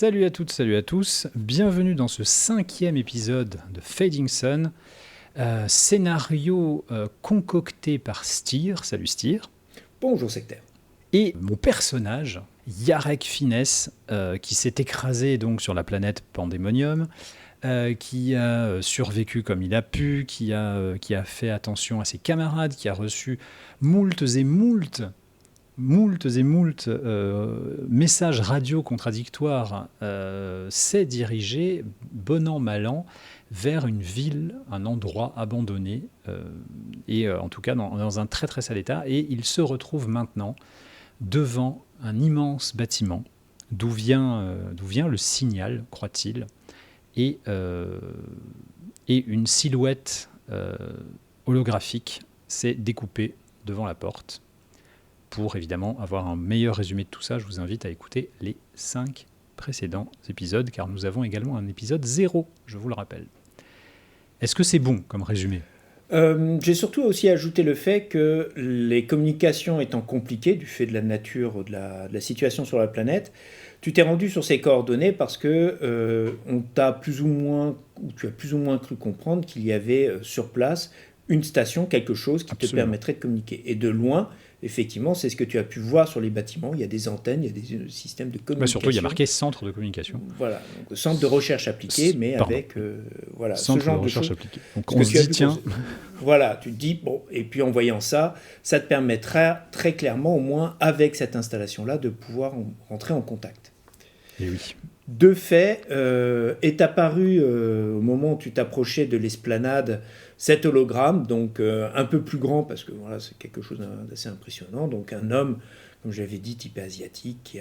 Salut à toutes, salut à tous. Bienvenue dans ce 5e épisode de Fading Sun. Scénario concocté par Styr. Salut Styr. Bonjour sectaire. Et mon personnage, Yarek Finesse, qui s'est écrasé donc sur la planète Pandémonium, qui a survécu comme il a pu, qui a fait attention à ses camarades, qui a reçu moult messages radio contradictoires, s'est dirigé, bon an, mal an, vers une ville, un endroit abandonné, et en tout cas dans un très très sale état, et il se retrouve maintenant devant un immense bâtiment, d'où vient le signal, croit-il, et une silhouette holographique s'est découpée devant la porte. Pour évidemment avoir un meilleur résumé de tout ça, je vous invite à écouter les 5 précédents épisodes, car nous avons également un épisode 0, je vous le rappelle. Est-ce que c'est bon comme résumé ? J'ai surtout aussi ajouté le fait que les communications étant compliquées du fait de la nature de la situation sur la planète, tu t'es rendu sur ces coordonnées parce que on t'a plus ou moins, ou tu as plus ou moins cru comprendre qu'il y avait sur place une station, quelque chose qui te permettrait de communiquer. Et de loin, effectivement, c'est ce que tu as pu voir sur les bâtiments. Il y a des antennes, il y a des systèmes de communication. Surtout, il y a marqué centre de communication. Voilà, donc centre de recherche appliquée, mais avec centre ce genre de recherche choses. appliquée. Donc on se dit, tiens... Voilà, tu te dis, bon, et puis en voyant ça, ça te permettra très clairement, au moins avec cette installation-là, de pouvoir rentrer en contact. Et oui. De fait, est apparu au moment où tu t'approchais de l'esplanade cet hologramme, donc un peu plus grand, parce que voilà, c'est quelque chose d'assez impressionnant. Donc un homme, comme j'avais dit, typé asiatique,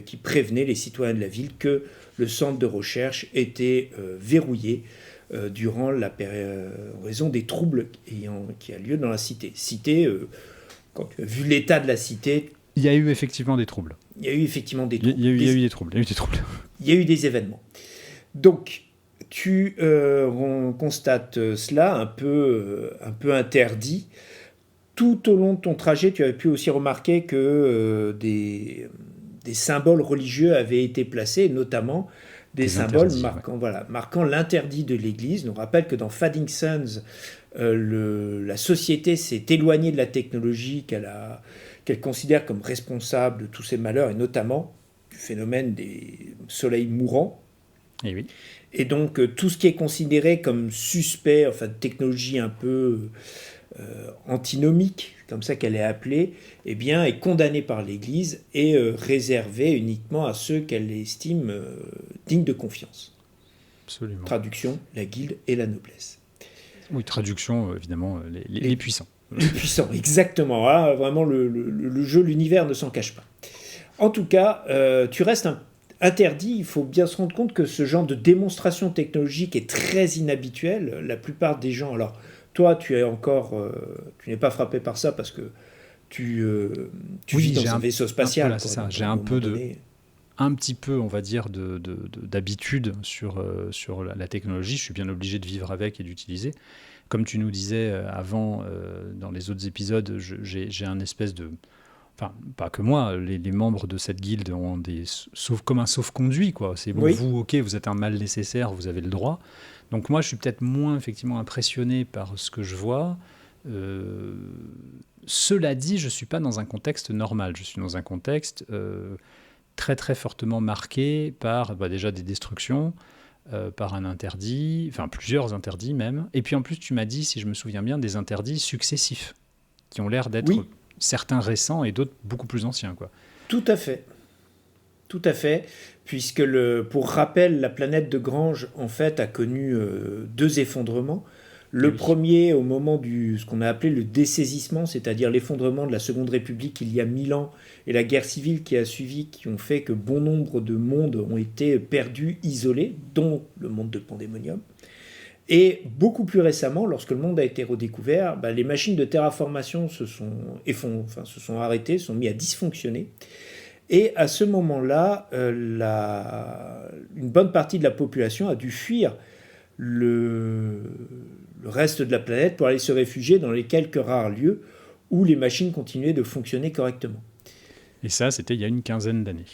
qui prévenait les citoyens de la ville que le centre de recherche était verrouillé durant en raison des troubles qui a lieu dans la cité. Quand tu as vu l'état de la cité... Il y a eu effectivement des troubles. Il y a eu effectivement des troubles. Il y a eu des troubles. Il y a eu des événements. Donc, tu constates cela un peu interdit. Tout au long de ton trajet, tu avais pu aussi remarquer que des symboles religieux avaient été placés, notamment des symboles marquant l'interdit de l'Église. On rappelle que dans Fading Suns, la société s'est éloignée de la technologie qu'elle considère comme responsable de tous ces malheurs, et notamment du phénomène des soleils mourants. Et oui. Et donc, tout ce qui est considéré comme suspect, enfin, technologie un peu antinomique, comme ça qu'elle est appelée, eh bien, est condamné par l'Église et réservé uniquement à ceux qu'elle estime dignes de confiance. Absolument. Traduction, la guilde et la noblesse. Oui, traduction, évidemment, les puissants. Les puissants, exactement. Voilà, vraiment, le jeu, l'univers ne s'en cache pas. En tout cas, tu restes interdit. Il faut bien se rendre compte que ce genre de démonstration technologique est très inhabituel. La plupart des gens... Alors, toi, tu n'es pas frappé par ça parce que tu vis dans un vaisseau spatial. Voilà, c'est ça. J'ai un petit peu, on va dire, d'habitude sur la technologie. Je suis bien obligé de vivre avec et d'utiliser. Comme tu nous disais avant, dans les autres épisodes, j'ai un espèce de... Enfin, pas que moi, les membres de cette guilde ont comme un sauf-conduit, quoi. C'est bon, oui. Vous, ok, vous êtes un mal nécessaire, vous avez le droit. Donc moi, je suis peut-être moins effectivement impressionné par ce que je vois. Cela dit, je ne suis pas dans un contexte normal. Je suis dans un contexte très très fortement marqué par déjà des destructions, par un interdit, enfin plusieurs interdits même. Et puis en plus, tu m'as dit, si je me souviens bien, des interdits successifs qui ont l'air d'être... Oui. Certains récents et d'autres beaucoup plus anciens, quoi. Tout à fait, puisque pour rappel, la planète de Grange, en fait, a connu 2 effondrements. Le premier au moment ce qu'on a appelé le dessaisissement, c'est-à-dire l'effondrement de la Seconde République il y a 1000 ans, et la guerre civile qui a suivi, qui ont fait que bon nombre de mondes ont été perdus, isolés, dont le monde de Pandémonium. Et beaucoup plus récemment, lorsque le monde a été redécouvert, les machines de terraformation se sont arrêtées, sont mises à dysfonctionner. Et à ce moment-là, une bonne partie de la population a dû fuir le reste de la planète pour aller se réfugier dans les quelques rares lieux où les machines continuaient de fonctionner correctement. Et ça, c'était il y a une quinzaine d'années.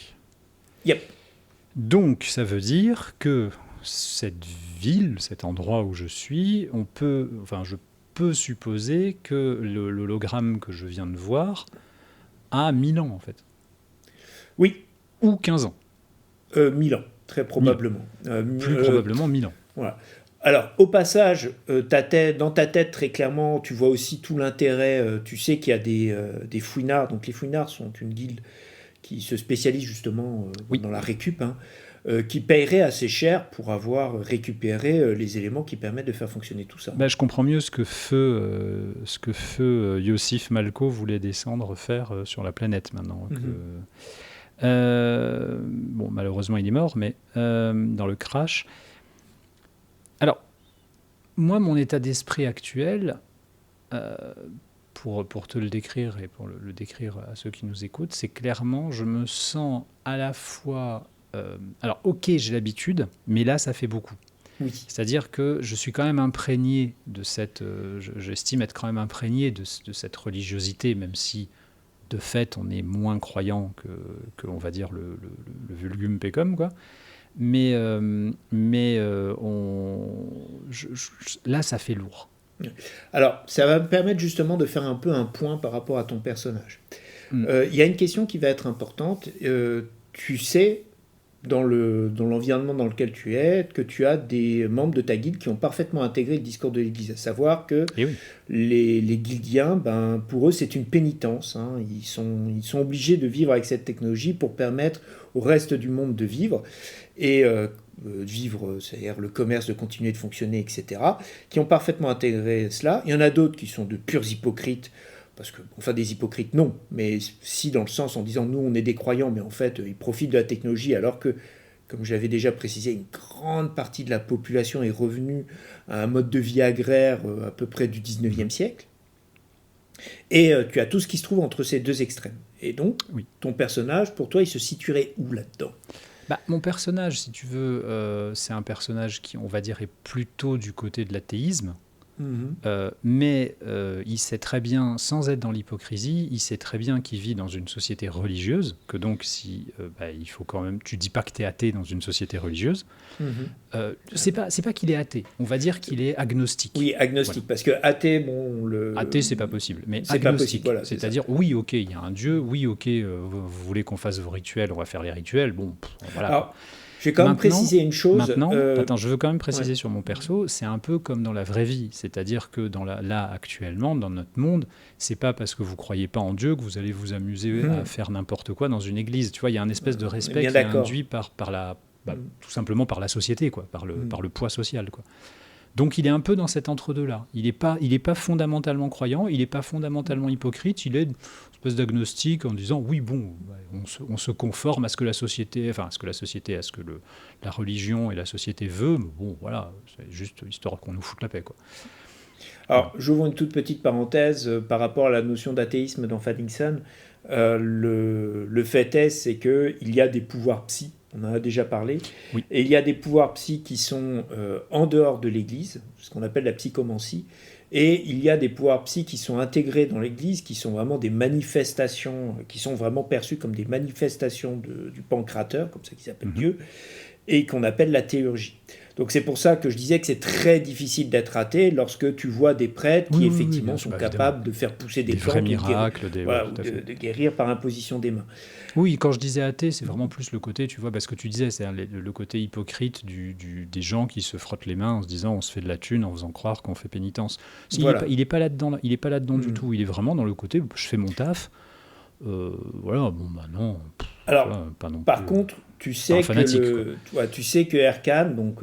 Yep. Donc, ça veut dire que cette ville, cet endroit où je suis, je peux supposer que l'hologramme que je viens de voir a 1000 ans, en fait. Oui. Ou 15 ans. 1000 ans, très probablement. Plus probablement 1000 ans. Voilà. Alors, au passage, dans ta tête, très clairement, tu vois aussi tout l'intérêt. Tu sais qu'il y a des fouinards. Donc, les fouinards sont une guilde qui se spécialise justement dans la récup, qui paierait assez cher pour avoir récupéré les éléments qui permettent de faire fonctionner tout ça. Je comprends mieux ce que feu Yossif Malko voulait descendre faire sur la planète maintenant. Bon, malheureusement, il est mort, mais dans le crash. Alors, moi, mon état d'esprit actuel, pour te le décrire et pour le décrire à ceux qui nous écoutent, c'est clairement, je me sens à la fois... alors, ok, j'ai l'habitude, mais là, ça fait beaucoup. Oui. C'est-à-dire que je suis quand même imprégné de cette... j'estime être quand même imprégné de cette religiosité, même si, de fait, on est moins croyant que on va dire, le vulgum pecum, quoi. Mais là, ça fait lourd. Alors, ça va me permettre justement de faire un peu un point par rapport à ton personnage. Y a une question qui va être importante. Tu sais, dans l'environnement dans lequel tu es, que tu as des membres de ta guilde qui ont parfaitement intégré le discours de l'Église, à savoir que les guildiens, pour eux, c'est une pénitence. Ils sont obligés de vivre avec cette technologie pour permettre au reste du monde de vivre. Et vivre, c'est-à-dire le commerce de continuer de fonctionner, etc., qui ont parfaitement intégré cela. Il y en a d'autres qui sont de purs hypocrites, parce que, enfin des hypocrites non, mais si dans le sens en disant nous on est des croyants, mais en fait ils profitent de la technologie, alors que, comme je l'avais déjà précisé, une grande partie de la population est revenue à un mode de vie agraire à peu près du 19e siècle. Et tu as tout ce qui se trouve entre ces deux extrêmes. Et donc, ton personnage, pour toi, il se situerait où là-dedans ? Mon personnage, si tu veux, c'est un personnage qui, on va dire, est plutôt du côté de l'athéisme. Mais il sait très bien, sans être dans l'hypocrisie, il sait très bien qu'il vit dans une société religieuse, que donc si il faut quand même, tu dis pas que tu es athée dans une société religieuse, c'est pas qu'il est athée, on va dire qu'il est agnostique. Oui, agnostique, voilà. Parce que athée, athée c'est pas possible, mais c'est agnostique, pas possible, voilà, c'est-à-dire oui ok, il y a un Dieu, oui ok, vous voulez qu'on fasse vos rituels, on va faire les rituels, voilà. Alors, je vais quand même préciser une chose. Maintenant, attends, je veux quand même préciser sur mon perso, c'est un peu comme dans la vraie vie. C'est-à-dire que là, actuellement, dans notre monde, c'est pas parce que vous croyez pas en Dieu que vous allez vous amuser à faire n'importe quoi dans une église. Tu vois, il y a un espèce de respect qui est induit par tout simplement par la société, quoi, par le poids social, quoi. Donc il est un peu dans cet entre-deux-là. Il est pas fondamentalement croyant, il n'est pas fondamentalement hypocrite, il est une espèce d'agnostique en disant oui, on se conforme à ce que la société, à ce que la religion et la société veut, mais voilà, c'est juste histoire qu'on nous foute la paix, quoi. Alors, j'ouvre une toute petite parenthèse par rapport à la notion d'athéisme dans Faddington. Le fait c'est qu'il y a des pouvoirs psy. On en a déjà parlé. Oui. Et il y a des pouvoirs psy qui sont en dehors de l'Église, ce qu'on appelle la psychomancie. Et il y a des pouvoirs psy qui sont intégrés dans l'Église, qui sont vraiment des manifestations, qui sont vraiment perçues comme des manifestations du pancrateur, comme ça qu'ils appellent Dieu, et qu'on appelle la théurgie. Donc c'est pour ça que je disais que c'est très difficile d'être athée lorsque tu vois des prêtres qui effectivement sont capables de faire pousser des vrais miracles, de guérir par imposition des mains. Oui, quand je disais athée, c'est vraiment plus le côté, tu vois, parce que tu disais, c'est le côté hypocrite des gens qui se frottent les mains en se disant on se fait de la thune en faisant croire qu'on fait pénitence. Il est pas là-dedans, du tout. Il est vraiment dans le côté je fais mon taf. Non. Alors, pas non par contre, tu sais que Erkan, donc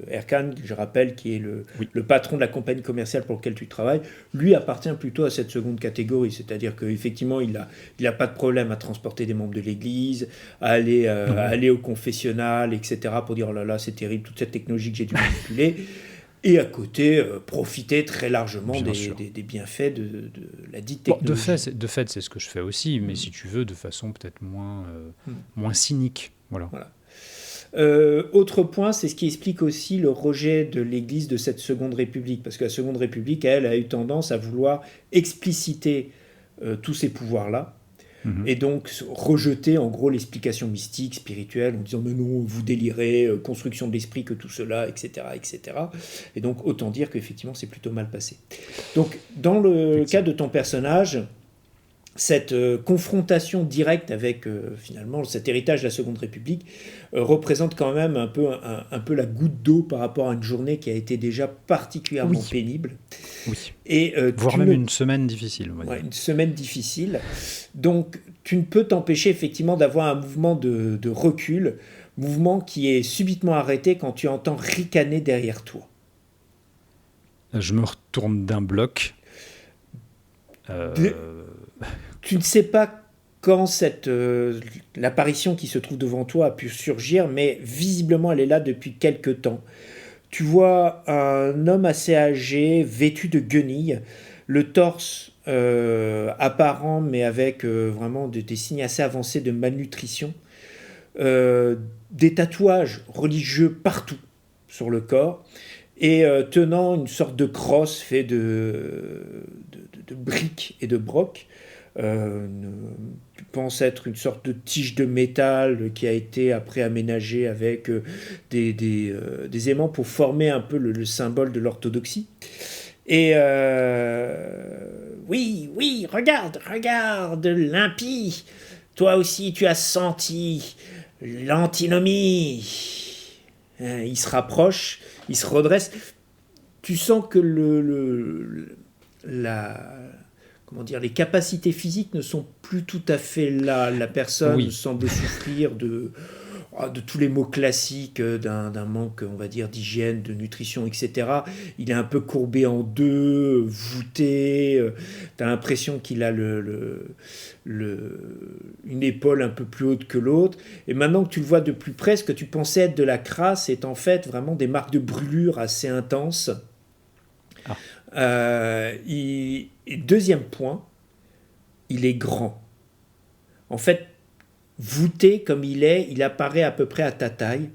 Erkan, je rappelle, qui est le patron de la compagnie commerciale pour laquelle tu travailles, lui appartient plutôt à cette seconde catégorie, c'est-à-dire qu'effectivement, il a pas de problème à transporter des membres de l'Église, à aller au confessionnal, etc., pour dire oh là là, c'est terrible, toute cette technologie que j'ai dû manipuler. Et à côté, profiter très largement des bienfaits de la dite technologie. De fait, c'est ce que je fais aussi, mais si tu veux, de façon peut-être moins cynique. Voilà. Autre point, c'est ce qui explique aussi le rejet de l'Église de cette Seconde République, parce que la Seconde République, elle, a eu tendance à vouloir expliciter tous ces pouvoirs-là, et donc rejeter en gros l'explication mystique, spirituelle, en disant mais non, vous délirez, construction de l'esprit, que tout cela, etc., etc. Et donc autant dire qu'effectivement c'est plutôt mal passé. Donc dans le cas de ton personnage, cette confrontation directe avec finalement cet héritage de la Seconde République représente quand même un peu la goutte d'eau par rapport à une journée qui a été déjà particulièrement pénible. Oui. Et, voire même une semaine difficile. On va dire. Une semaine difficile. Donc tu ne peux t'empêcher effectivement d'avoir un mouvement de recul, mouvement qui est subitement arrêté quand tu entends ricaner derrière toi. Je me retourne d'un bloc. Tu ne sais pas quand l'apparition qui se trouve devant toi a pu surgir, mais visiblement elle est là depuis quelque temps. Tu vois un homme assez âgé, vêtu de guenilles, le torse apparent, mais avec vraiment des signes assez avancés de malnutrition, des tatouages religieux partout sur le corps, et tenant une sorte de crosse fait de briques et de brocs. Tu penses être une sorte de tige de métal qui a été après aménagée avec des aimants pour former un peu le symbole de l'orthodoxie. Et oui, regarde, l'impie. Toi aussi, tu as senti l'antinomie. Il se rapproche, il se redresse. Tu sens que les capacités physiques ne sont plus tout à fait là. La personne semble souffrir de tous les maux classiques d'un manque, on va dire, d'hygiène, de nutrition, etc. Il est un peu courbé en deux, voûté. Tu as l'impression qu'il a une épaule un peu plus haute que l'autre. Et maintenant que tu le vois de plus près, ce que tu pensais être de la crasse est en fait vraiment des marques de brûlure assez intenses. Deuxième point, il est grand. En fait, voûté comme il apparaît à peu près à ta taille,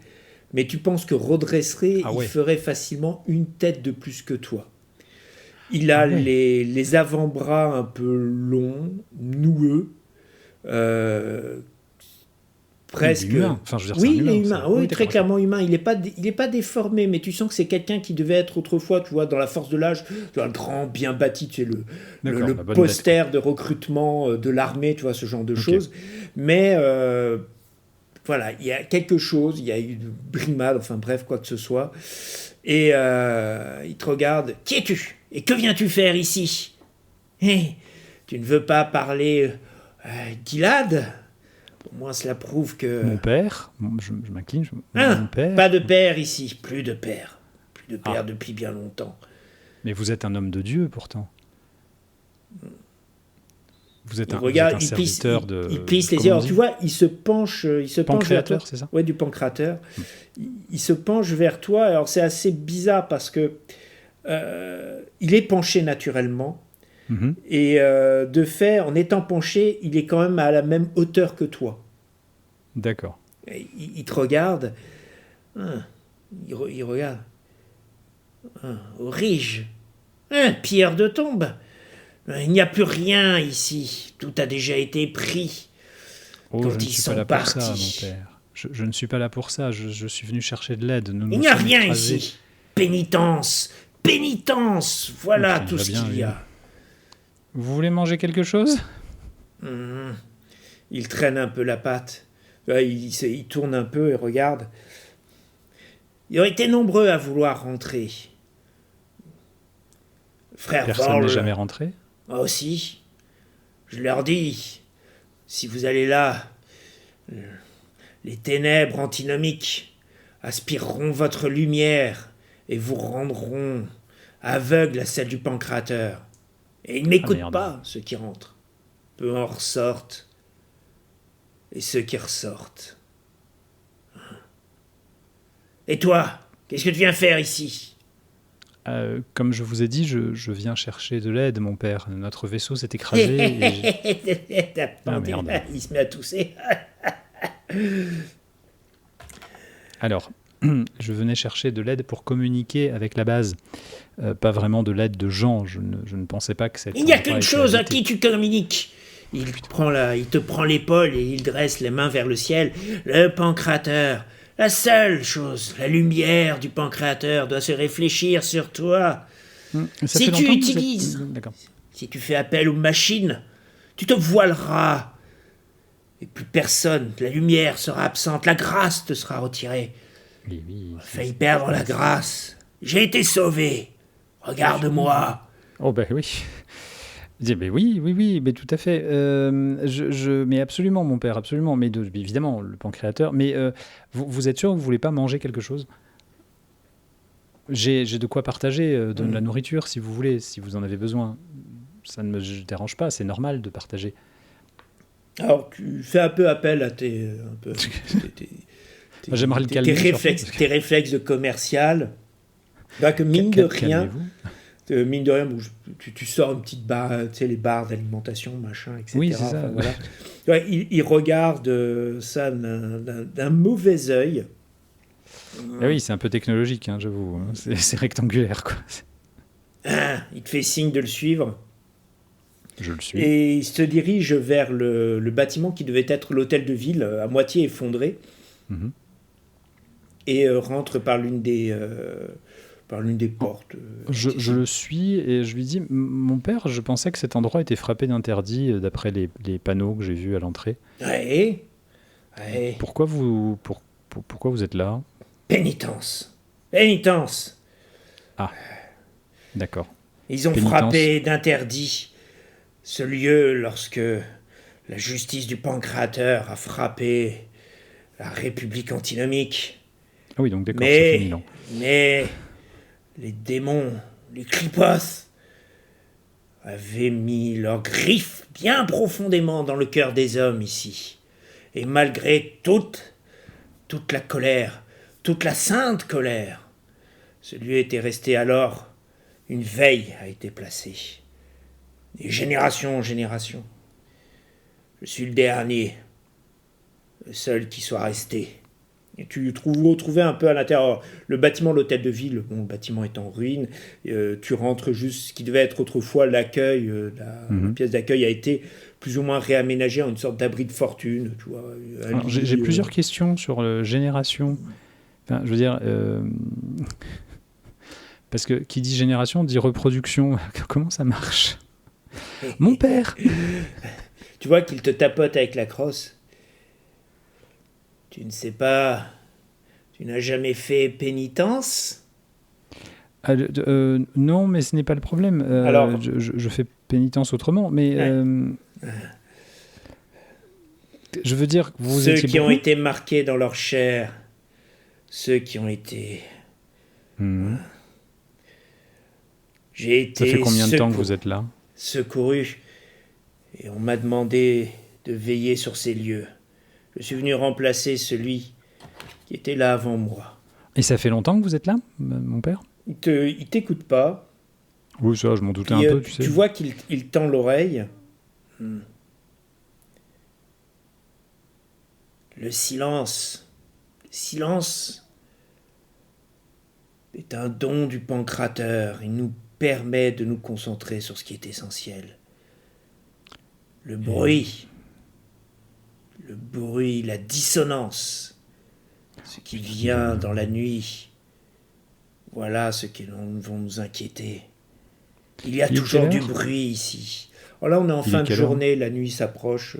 mais tu penses que redresserait, il ferait facilement une tête de plus que toi. Il a les avant-bras un peu longs, noueux, presque. Il est humain. Enfin, je veux dire, oui, il est humain. Oui, très clairement humain. Il est pas déformé, mais tu sens que c'est quelqu'un qui devait être autrefois, tu vois, dans la force de l'âge, tu vois, le grand, bien bâti, tu sais, le poster de recrutement de l'armée, tu vois, ce genre de choses. Mais voilà, il y a quelque chose, il y a eu une brimade, enfin bref, quoi que ce soit. Et il te regarde. Qui es-tu ? Et que viens-tu faire ici ? Tu ne veux pas parler Gilad ? Pour moi, cela prouve que... Mon père, je m'incline. Mon père. Pas de père ici, plus de père. Plus de père depuis bien longtemps. Mais vous êtes un homme de Dieu, pourtant. Vous êtes un serviteur de... Il plisse les yeux. Alors, tu vois, il se penche vers toi. C'est ça ? Oui, du pancrateur. Il se penche vers toi. Alors, c'est assez bizarre parce que il est penché naturellement. Mm-hmm. Et de fait, en étant penché, il est quand même à la même hauteur que toi. D'accord. Il te regarde. Il regarde. Orige. Pierre de tombe. Il n'y a plus rien ici. Tout a déjà été pris. Quand ils sont partis. Je ne suis pas là pour ça, mon père. Je ne suis pas là pour ça. Je suis venu chercher de l'aide. Il n'y a rien ici. Pénitence. Voilà tout ce qu'il y a. Vous voulez manger quelque chose ? Il traîne un peu la patte. Il tourne un peu et regarde. Ils ont été nombreux à vouloir rentrer. Frère Personne n'est jamais rentré ? Moi aussi. Je leur dis, si vous allez là, les ténèbres antinomiques aspireront votre lumière et vous rendront aveugles à celle du pancrateur. Et ils ne m'écoutent pas, ceux qui rentrent. Peu en ressortent. Et ceux qui ressortent. Et toi, qu'est-ce que tu viens faire ici ? Comme je vous ai dit, je viens chercher de l'aide, mon père. Notre vaisseau s'est écrasé. Merde. Il se met à tousser. Alors, je venais chercher de l'aide pour communiquer avec la base. Pas vraiment de l'aide de gens. Je ne pensais pas que cette... Il n'y a qu'une chose à qui tu communiques. Il te prend l'épaule et il dresse les mains vers le ciel. Le pancrateur, la seule chose, la lumière du pancrateur doit se réfléchir sur toi. Ça Si fait tu longtemps que vous utilises, D'accord. si tu fais appel aux machines, tu te voileras. Et plus personne, la lumière sera absente, la grâce te sera retirée. Oui, On a failli perdre la grâce. J'ai été sauvé. Regarde-moi. Oh ben oui. Mais oui, mais tout à fait. Mais absolument, mon père, absolument. Mais évidemment, le pancréateur. Mais vous êtes sûr que vous voulez pas manger quelque chose? J'ai de quoi partager de la nourriture, si vous voulez, si vous en avez besoin. Ça ne me dérange pas, c'est normal de partager. Alors, tu fais un peu appel à tes J'aimerais le calmer. Tes réflexes de commercial. Que mine de rien, tu sors une petite barre, tu sais, les barres d'alimentation, machin, etc. Oui, c'est ça. Voilà. Ouais, il regarde ça d'un mauvais œil. Ah oui, c'est un peu technologique, hein, j'avoue. Hein. C'est rectangulaire, quoi. Il te fait signe de le suivre. Je le suis. Et il se dirige vers le bâtiment qui devait être l'hôtel de ville, à moitié effondré. Mm-hmm. Et rentre par l'une des portes. Je le suis et je lui dis, mon père, je pensais que cet endroit était frappé d'interdit d'après les panneaux que j'ai vus à l'entrée. Ouais. Pourquoi vous êtes là? Pénitence. Ah, d'accord. Ils ont frappé d'interdit ce lieu lorsque la justice du pancrateur a frappé la République antinomique. Ah oui, donc d'accord, ça fait 1000 ans. Mais les démons, les Kripos, avaient mis leurs griffes bien profondément dans le cœur des hommes ici. Et malgré toute la colère, toute la sainte colère, ce lieu était resté alors, une veille a été placée. Et génération en génération. Je suis le dernier, le seul qui soit resté. Et tu retrouvais un peu à l'intérieur le bâtiment de l'hôtel de ville. Bon, le bâtiment est en ruine. Tu rentres juste ce qui devait être autrefois l'accueil. La pièce d'accueil a été plus ou moins réaménagée en une sorte d'abri de fortune. Tu vois, alors, j'ai plusieurs questions sur génération. Enfin, je veux dire, parce que qui dit génération dit reproduction. Comment ça marche? Mon père. Tu vois qu'il te tapote avec la crosse. Tu ne sais pas, tu n'as jamais fait pénitence? Non, mais ce n'est pas le problème. Alors, je fais pénitence autrement, mais je veux dire, vous étiez ceux qui ont été marqués dans leur chair, ceux qui ont été. J'ai été. Ça fait combien de temps que vous êtes là? Secouru, et on m'a demandé de veiller sur ces lieux. Je suis venu remplacer celui qui était là avant moi. Et ça fait longtemps que vous êtes là, mon père? Il t'écoute pas. Oui, ça, je m'en doutais un peu, tu sais. Tu vois qu'il tend l'oreille. Le silence est un don du pancrateur. Il nous permet de nous concentrer sur ce qui est essentiel. Le bruit, la dissonance, ce qui vient dans la nuit, voilà ce qui vont nous inquiéter. Il y a toujours du bruit ici. Alors là, on est en fin de journée, la nuit s'approche.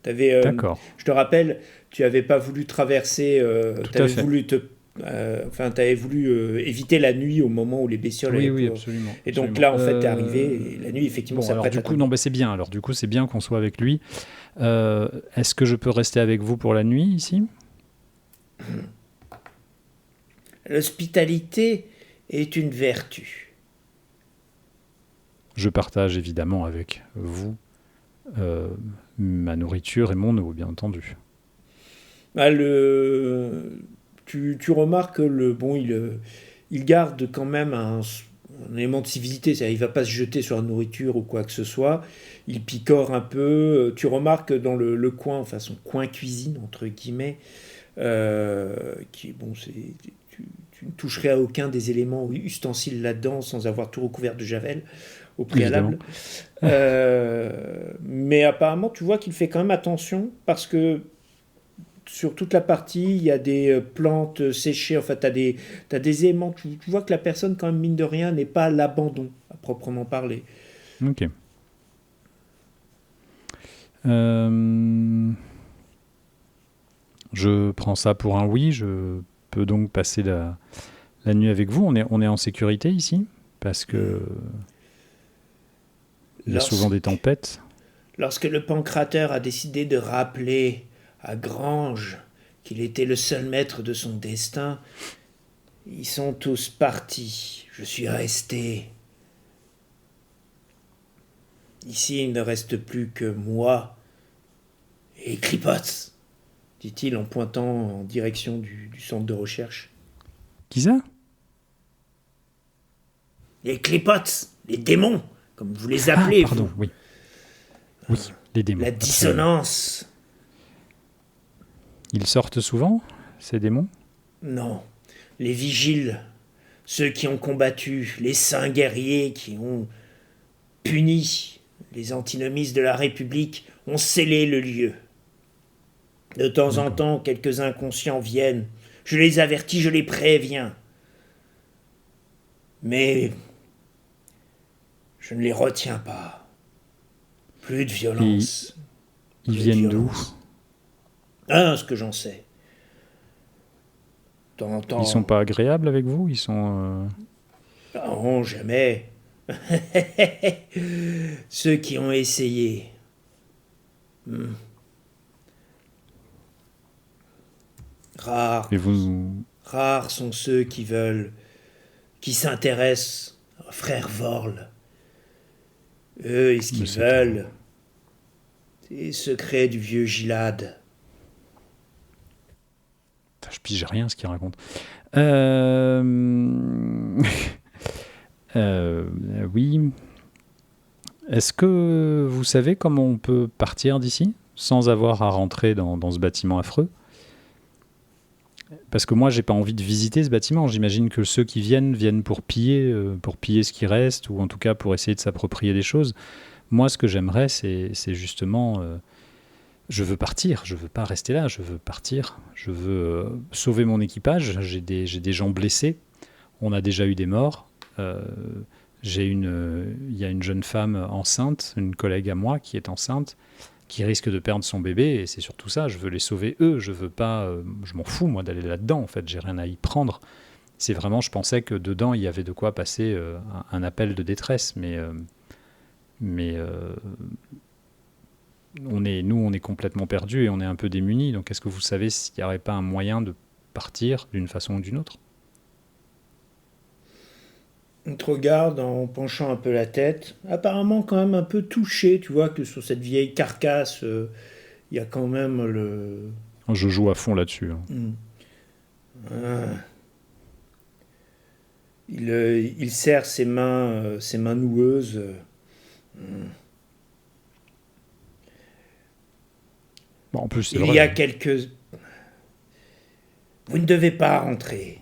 D'accord. Je te rappelle, tu n'avais pas voulu traverser, tu avais voulu éviter la nuit au moment où les bestioles allaient. Oui, absolument. Et donc là, en fait, t'es arrivé, et la nuit, effectivement, ça prête à non, c'est bien. Alors, du coup, c'est bien qu'on soit avec lui. Est-ce que je peux rester avec vous pour la nuit, ici? L'hospitalité est une vertu. Je partage évidemment avec vous ma nourriture et mon eau, bien entendu. Tu remarques que il garde quand même un élément de civilité, c'est-à-dire il ne va pas se jeter sur la nourriture ou quoi que ce soit, il picore un peu, tu remarques dans le coin, enfin son coin cuisine, entre guillemets, tu ne toucherais à aucun des éléments ou ustensiles là-dedans sans avoir tout recouvert de javel. au préalable. Mais apparemment, tu vois qu'il fait quand même attention parce que sur toute la partie, il y a des plantes séchées. Enfin, t'as des aimants. Tu vois que la personne, quand même, mine de rien, n'est pas à l'abandon, à proprement parler. Ok. Je prends ça pour un oui. Je peux donc passer la nuit avec vous. On est en sécurité ici parce que il y a souvent des tempêtes. Lorsque le pancrateur a décidé de rappeler à Grange qu'il était le seul maître de son destin, ils sont tous partis. Je suis resté. Ici, il ne reste plus que moi et Clipots, dit-il en pointant en direction du centre de recherche. Qui ça? Les Clipots, les démons, comme vous les appelez, pardon, vous. Oui. Oui, les démons. La dissonance. Ils sortent souvent, ces démons? Non. Les vigiles, ceux qui ont combattu, les saints guerriers qui ont puni les antinomistes de la République, ont scellé le lieu. De temps en temps, quelques inconscients viennent. Je les avertis, je les préviens. Mais je ne les retiens pas. Plus de violence. Ils viennent d'où? Ce que j'en sais. De temps en temps. Ils sont pas agréables avec vous? Ils sont... Non, jamais. Ceux qui ont essayé. Rares. Et vous... Rares sont ceux qui s'intéressent à frère Vorl. Eux, ce qu'ils veulent, c'est les secrets du vieux Gilad. Je pige rien ce qu'il raconte. Oui. Est-ce que vous savez comment on peut partir d'ici sans avoir à rentrer dans ce bâtiment affreux? Parce que moi, j'ai pas envie de visiter ce bâtiment. J'imagine que ceux qui viennent pour piller ce qui reste, ou en tout cas pour essayer de s'approprier des choses. Moi, ce que j'aimerais, c'est justement... je veux partir, je veux pas rester là, je veux partir. Je veux sauver mon équipage. J'ai des gens blessés. On a déjà eu des morts. Il y a une jeune femme enceinte, une collègue à moi qui est enceinte, qui risque de perdre son bébé, et c'est surtout ça, je veux les sauver eux, je veux pas, je m'en fous moi d'aller là-dedans, en fait, j'ai rien à y prendre. C'est vraiment, je pensais que dedans il y avait de quoi passer un appel de détresse, mais on est complètement perdus et on est un peu démunis, donc est-ce que vous savez s'il n'y aurait pas un moyen de partir d'une façon ou d'une autre? On te regarde en penchant un peu la tête, apparemment quand même un peu touché, tu vois que sur cette vieille carcasse, il y a quand même le... Je joue à fond là-dessus. Il serre ses mains noueuses. Bon, en plus, c'est Il vrai. y a quelques... Vous ne devez pas rentrer.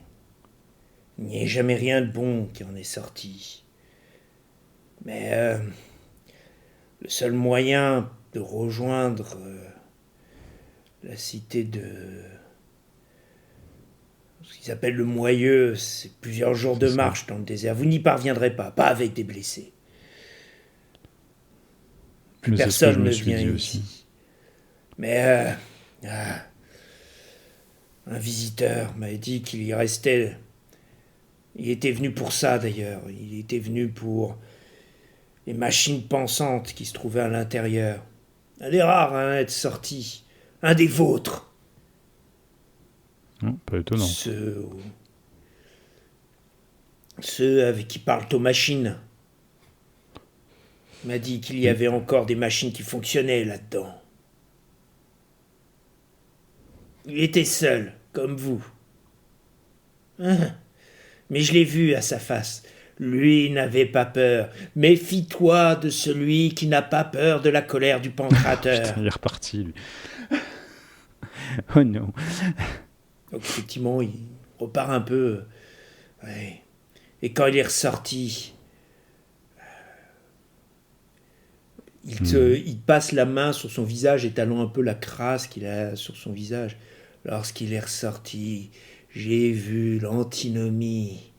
Il n'y a jamais rien de bon qui en est sorti. Mais le seul moyen de rejoindre la cité de... ce qu'ils appellent le Moyeux, c'est plusieurs jours de marche dans le désert. Vous n'y parviendrez pas avec des blessés. Plus personne ne vient ici. Aussi. Mais un visiteur m'a dit qu'il y restait... Il était venu pour ça, d'ailleurs. Il était venu pour les machines pensantes qui se trouvaient à l'intérieur. Un des rares à être sorti. Un des vôtres. Pas étonnant. Ceux avec qui parlent aux machines. Il m'a dit qu'il y avait encore des machines qui fonctionnaient là-dedans. Il était seul, comme vous. Mais je l'ai vu à sa face. Lui n'avait pas peur. Méfie-toi de celui qui n'a pas peur de la colère du pancrateur. Putain, il est reparti, lui. Oh non. Donc effectivement, il repart un peu. Ouais. Et quand il est ressorti, Il te passe la main sur son visage, étalant un peu la crasse qu'il a sur son visage. Lorsqu'il est ressorti, j'ai vu l'antinomie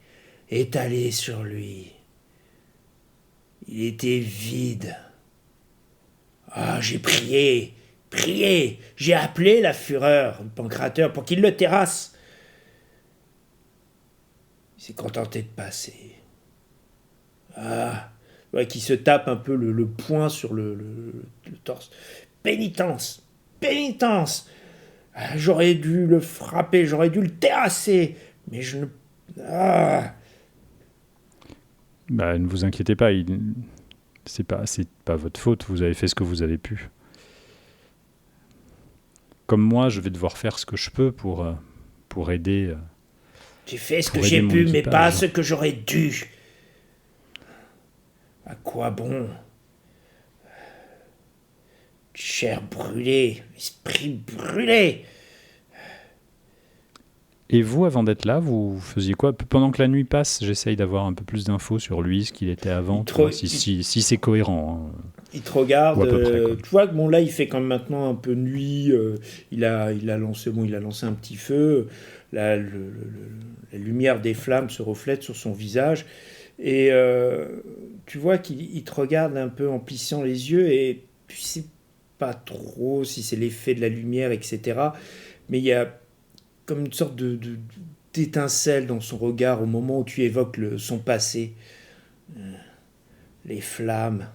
étalée sur lui. Il était vide. Ah, j'ai prié, j'ai appelé la fureur, le pancrateur, pour qu'il le terrasse. Il s'est contenté de passer. Ah, ouais, qui se tape un peu le poing sur le torse. Pénitence, pénitence. Ah, j'aurais dû le frapper, j'aurais dû le terrasser, mais je ne... Ah. Bah, ne vous inquiétez pas, c'est pas votre faute, vous avez fait ce que vous avez pu. Comme moi, je vais devoir faire ce que je peux pour aider. J'ai fait ce que j'ai pu, mais pas ce que j'aurais dû. À quoi bon? Chair brûlée, esprit brûlé. Et vous, avant d'être là, vous faisiez quoi? Pendant que la nuit passe, j'essaye d'avoir un peu plus d'infos sur lui, ce qu'il était avant, si c'est cohérent. Hein. Il te regarde, ou à peu près, tu vois que bon là il fait comme maintenant un peu nuit, il a lancé un petit feu, la lumière des flammes se reflète sur son visage et tu vois qu'il te regarde un peu en plissant les yeux et tu sais pas trop si c'est l'effet de la lumière, etc. Mais il y a comme une sorte d'étincelle dans son regard au moment où tu évoques son passé. Les flammes.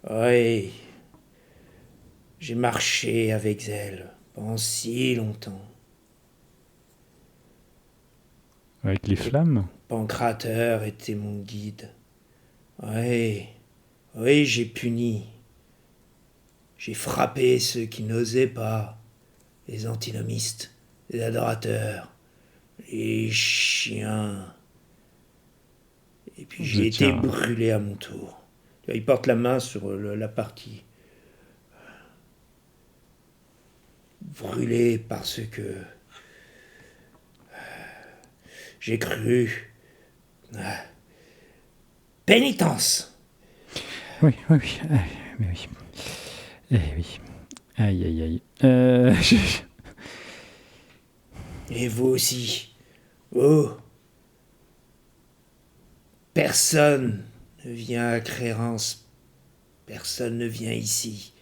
Oui, j'ai marché avec elle pendant si longtemps. Avec les flammes? Pancrateur était mon guide. Oui, j'ai puni. J'ai frappé ceux qui n'osaient pas. Les antinomistes, les adorateurs, les chiens. Et puis j'ai été brûlé à mon tour. Il porte la main sur la partie. Brûlé parce que j'ai cru. Pénitence. Oui. Mais oui. Eh oui. Aïe. Et vous aussi. Oh. Personne ne vient à Créance. Personne ne vient ici.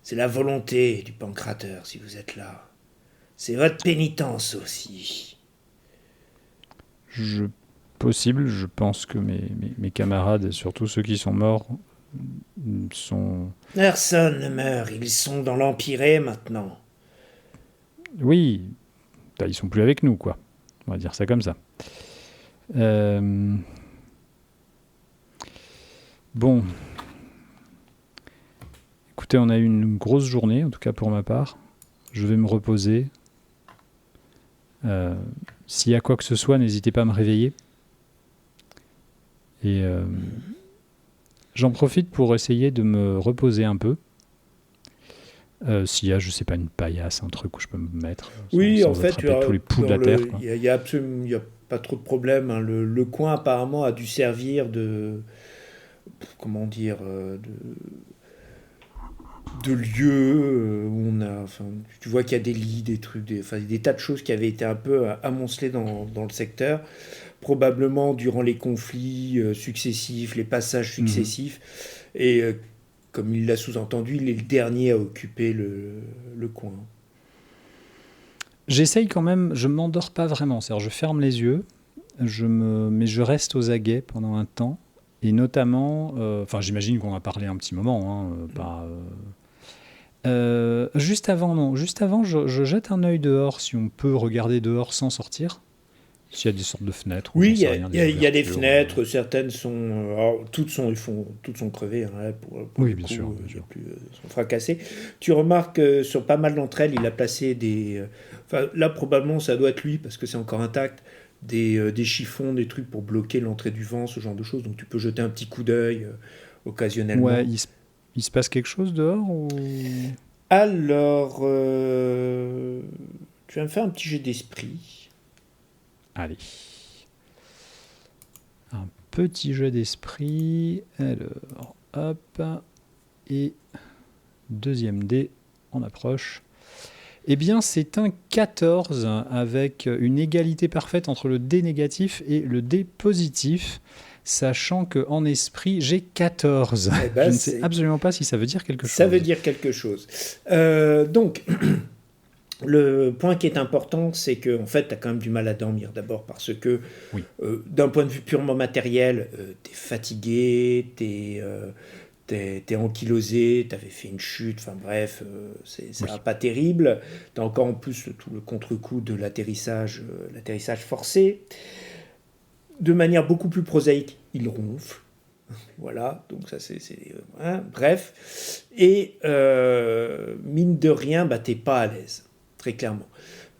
C'est la volonté du pancrateur si vous êtes là. C'est votre pénitence aussi. Possible, je pense que mes camarades, et surtout ceux qui sont morts, sont... Personne ne meurt, ils sont dans l'Empyrée maintenant. Oui, ils sont plus avec nous, quoi. On va dire ça comme ça. Bon. Écoutez, on a eu une grosse journée, en tout cas pour ma part. Je vais me reposer. S'il y a quoi que ce soit, n'hésitez pas à me réveiller. Et j'en profite pour essayer de me reposer un peu. S'il y a, je sais pas, une paillasse, un truc où je peux me mettre. Oui, en fait, tous les poux de la terre. Il y a pas trop de problème. Hein. Le coin apparemment a dû servir de lieu où on a. Enfin, tu vois qu'il y a des lits, des trucs, des tas de choses qui avaient été un peu amoncelées dans le secteur. Probablement durant les conflits successifs, les passages successifs. Et comme il l'a sous-entendu, il est le dernier à occuper le coin. J'essaye quand même, je ne m'endors pas vraiment. C'est-à-dire, je ferme les yeux, mais je reste aux aguets pendant un temps. Et notamment, j'imagine qu'on a parlé un petit moment, juste avant, je jette un œil dehors, si on peut regarder dehors sans sortir. S'il y a des sortes de fenêtres. Oui, il y a des fenêtres, certaines sont... toutes sont crevées, hein, pour oui, le bien coup, sûr. sont fracassées. Tu remarques sur pas mal d'entre elles, il a placé des... là, probablement, ça doit être lui, parce que c'est encore intact, des chiffons, des trucs pour bloquer l'entrée du vent, ce genre de choses. Donc tu peux jeter un petit coup d'œil occasionnellement. Ouais, il se passe quelque chose dehors ou... Alors, tu vas me faire un petit jet d'esprit. Allez. Un petit jeu d'esprit. Alors, Hop. Et deuxième dé, on approche. Eh bien, c'est un 14 avec une égalité parfaite entre le dé négatif et le dé positif, sachant qu'en esprit, j'ai 14. Eh ben, je ne sais absolument pas si ça veut dire quelque chose. Ça veut dire quelque chose. Donc, le point qui est important, c'est que en fait, tu as quand même du mal à dormir. D'abord parce que, oui. D'un point de vue purement matériel, tu es fatigué, t'es ankylosé, t'avais fait une chute, enfin bref, c'est pas terrible. T'as encore en plus tout le contre-coup de l'atterrissage forcé. De manière beaucoup plus prosaïque, il ronfle. Voilà, donc ça c'est bref. Et mine de rien, t'es pas à l'aise, très clairement.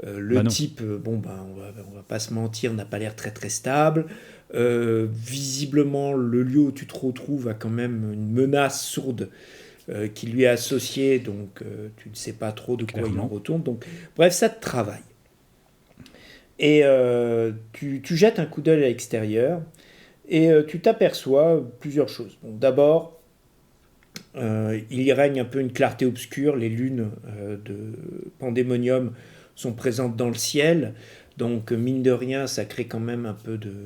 Le type, on va pas se mentir, n'a pas l'air très très stable. Visiblement, le lieu où tu te retrouves a quand même une menace sourde qui lui est associée, donc tu ne sais pas trop de quoi il en retourne. Donc, bref, ça te travaille. Et tu jettes un coup d'œil à l'extérieur et tu t'aperçois plusieurs choses. Bon, d'abord, il y règne un peu une clarté obscure. Les lunes de Pandémonium sont présentes dans le ciel. Donc, mine de rien, ça crée quand même un peu de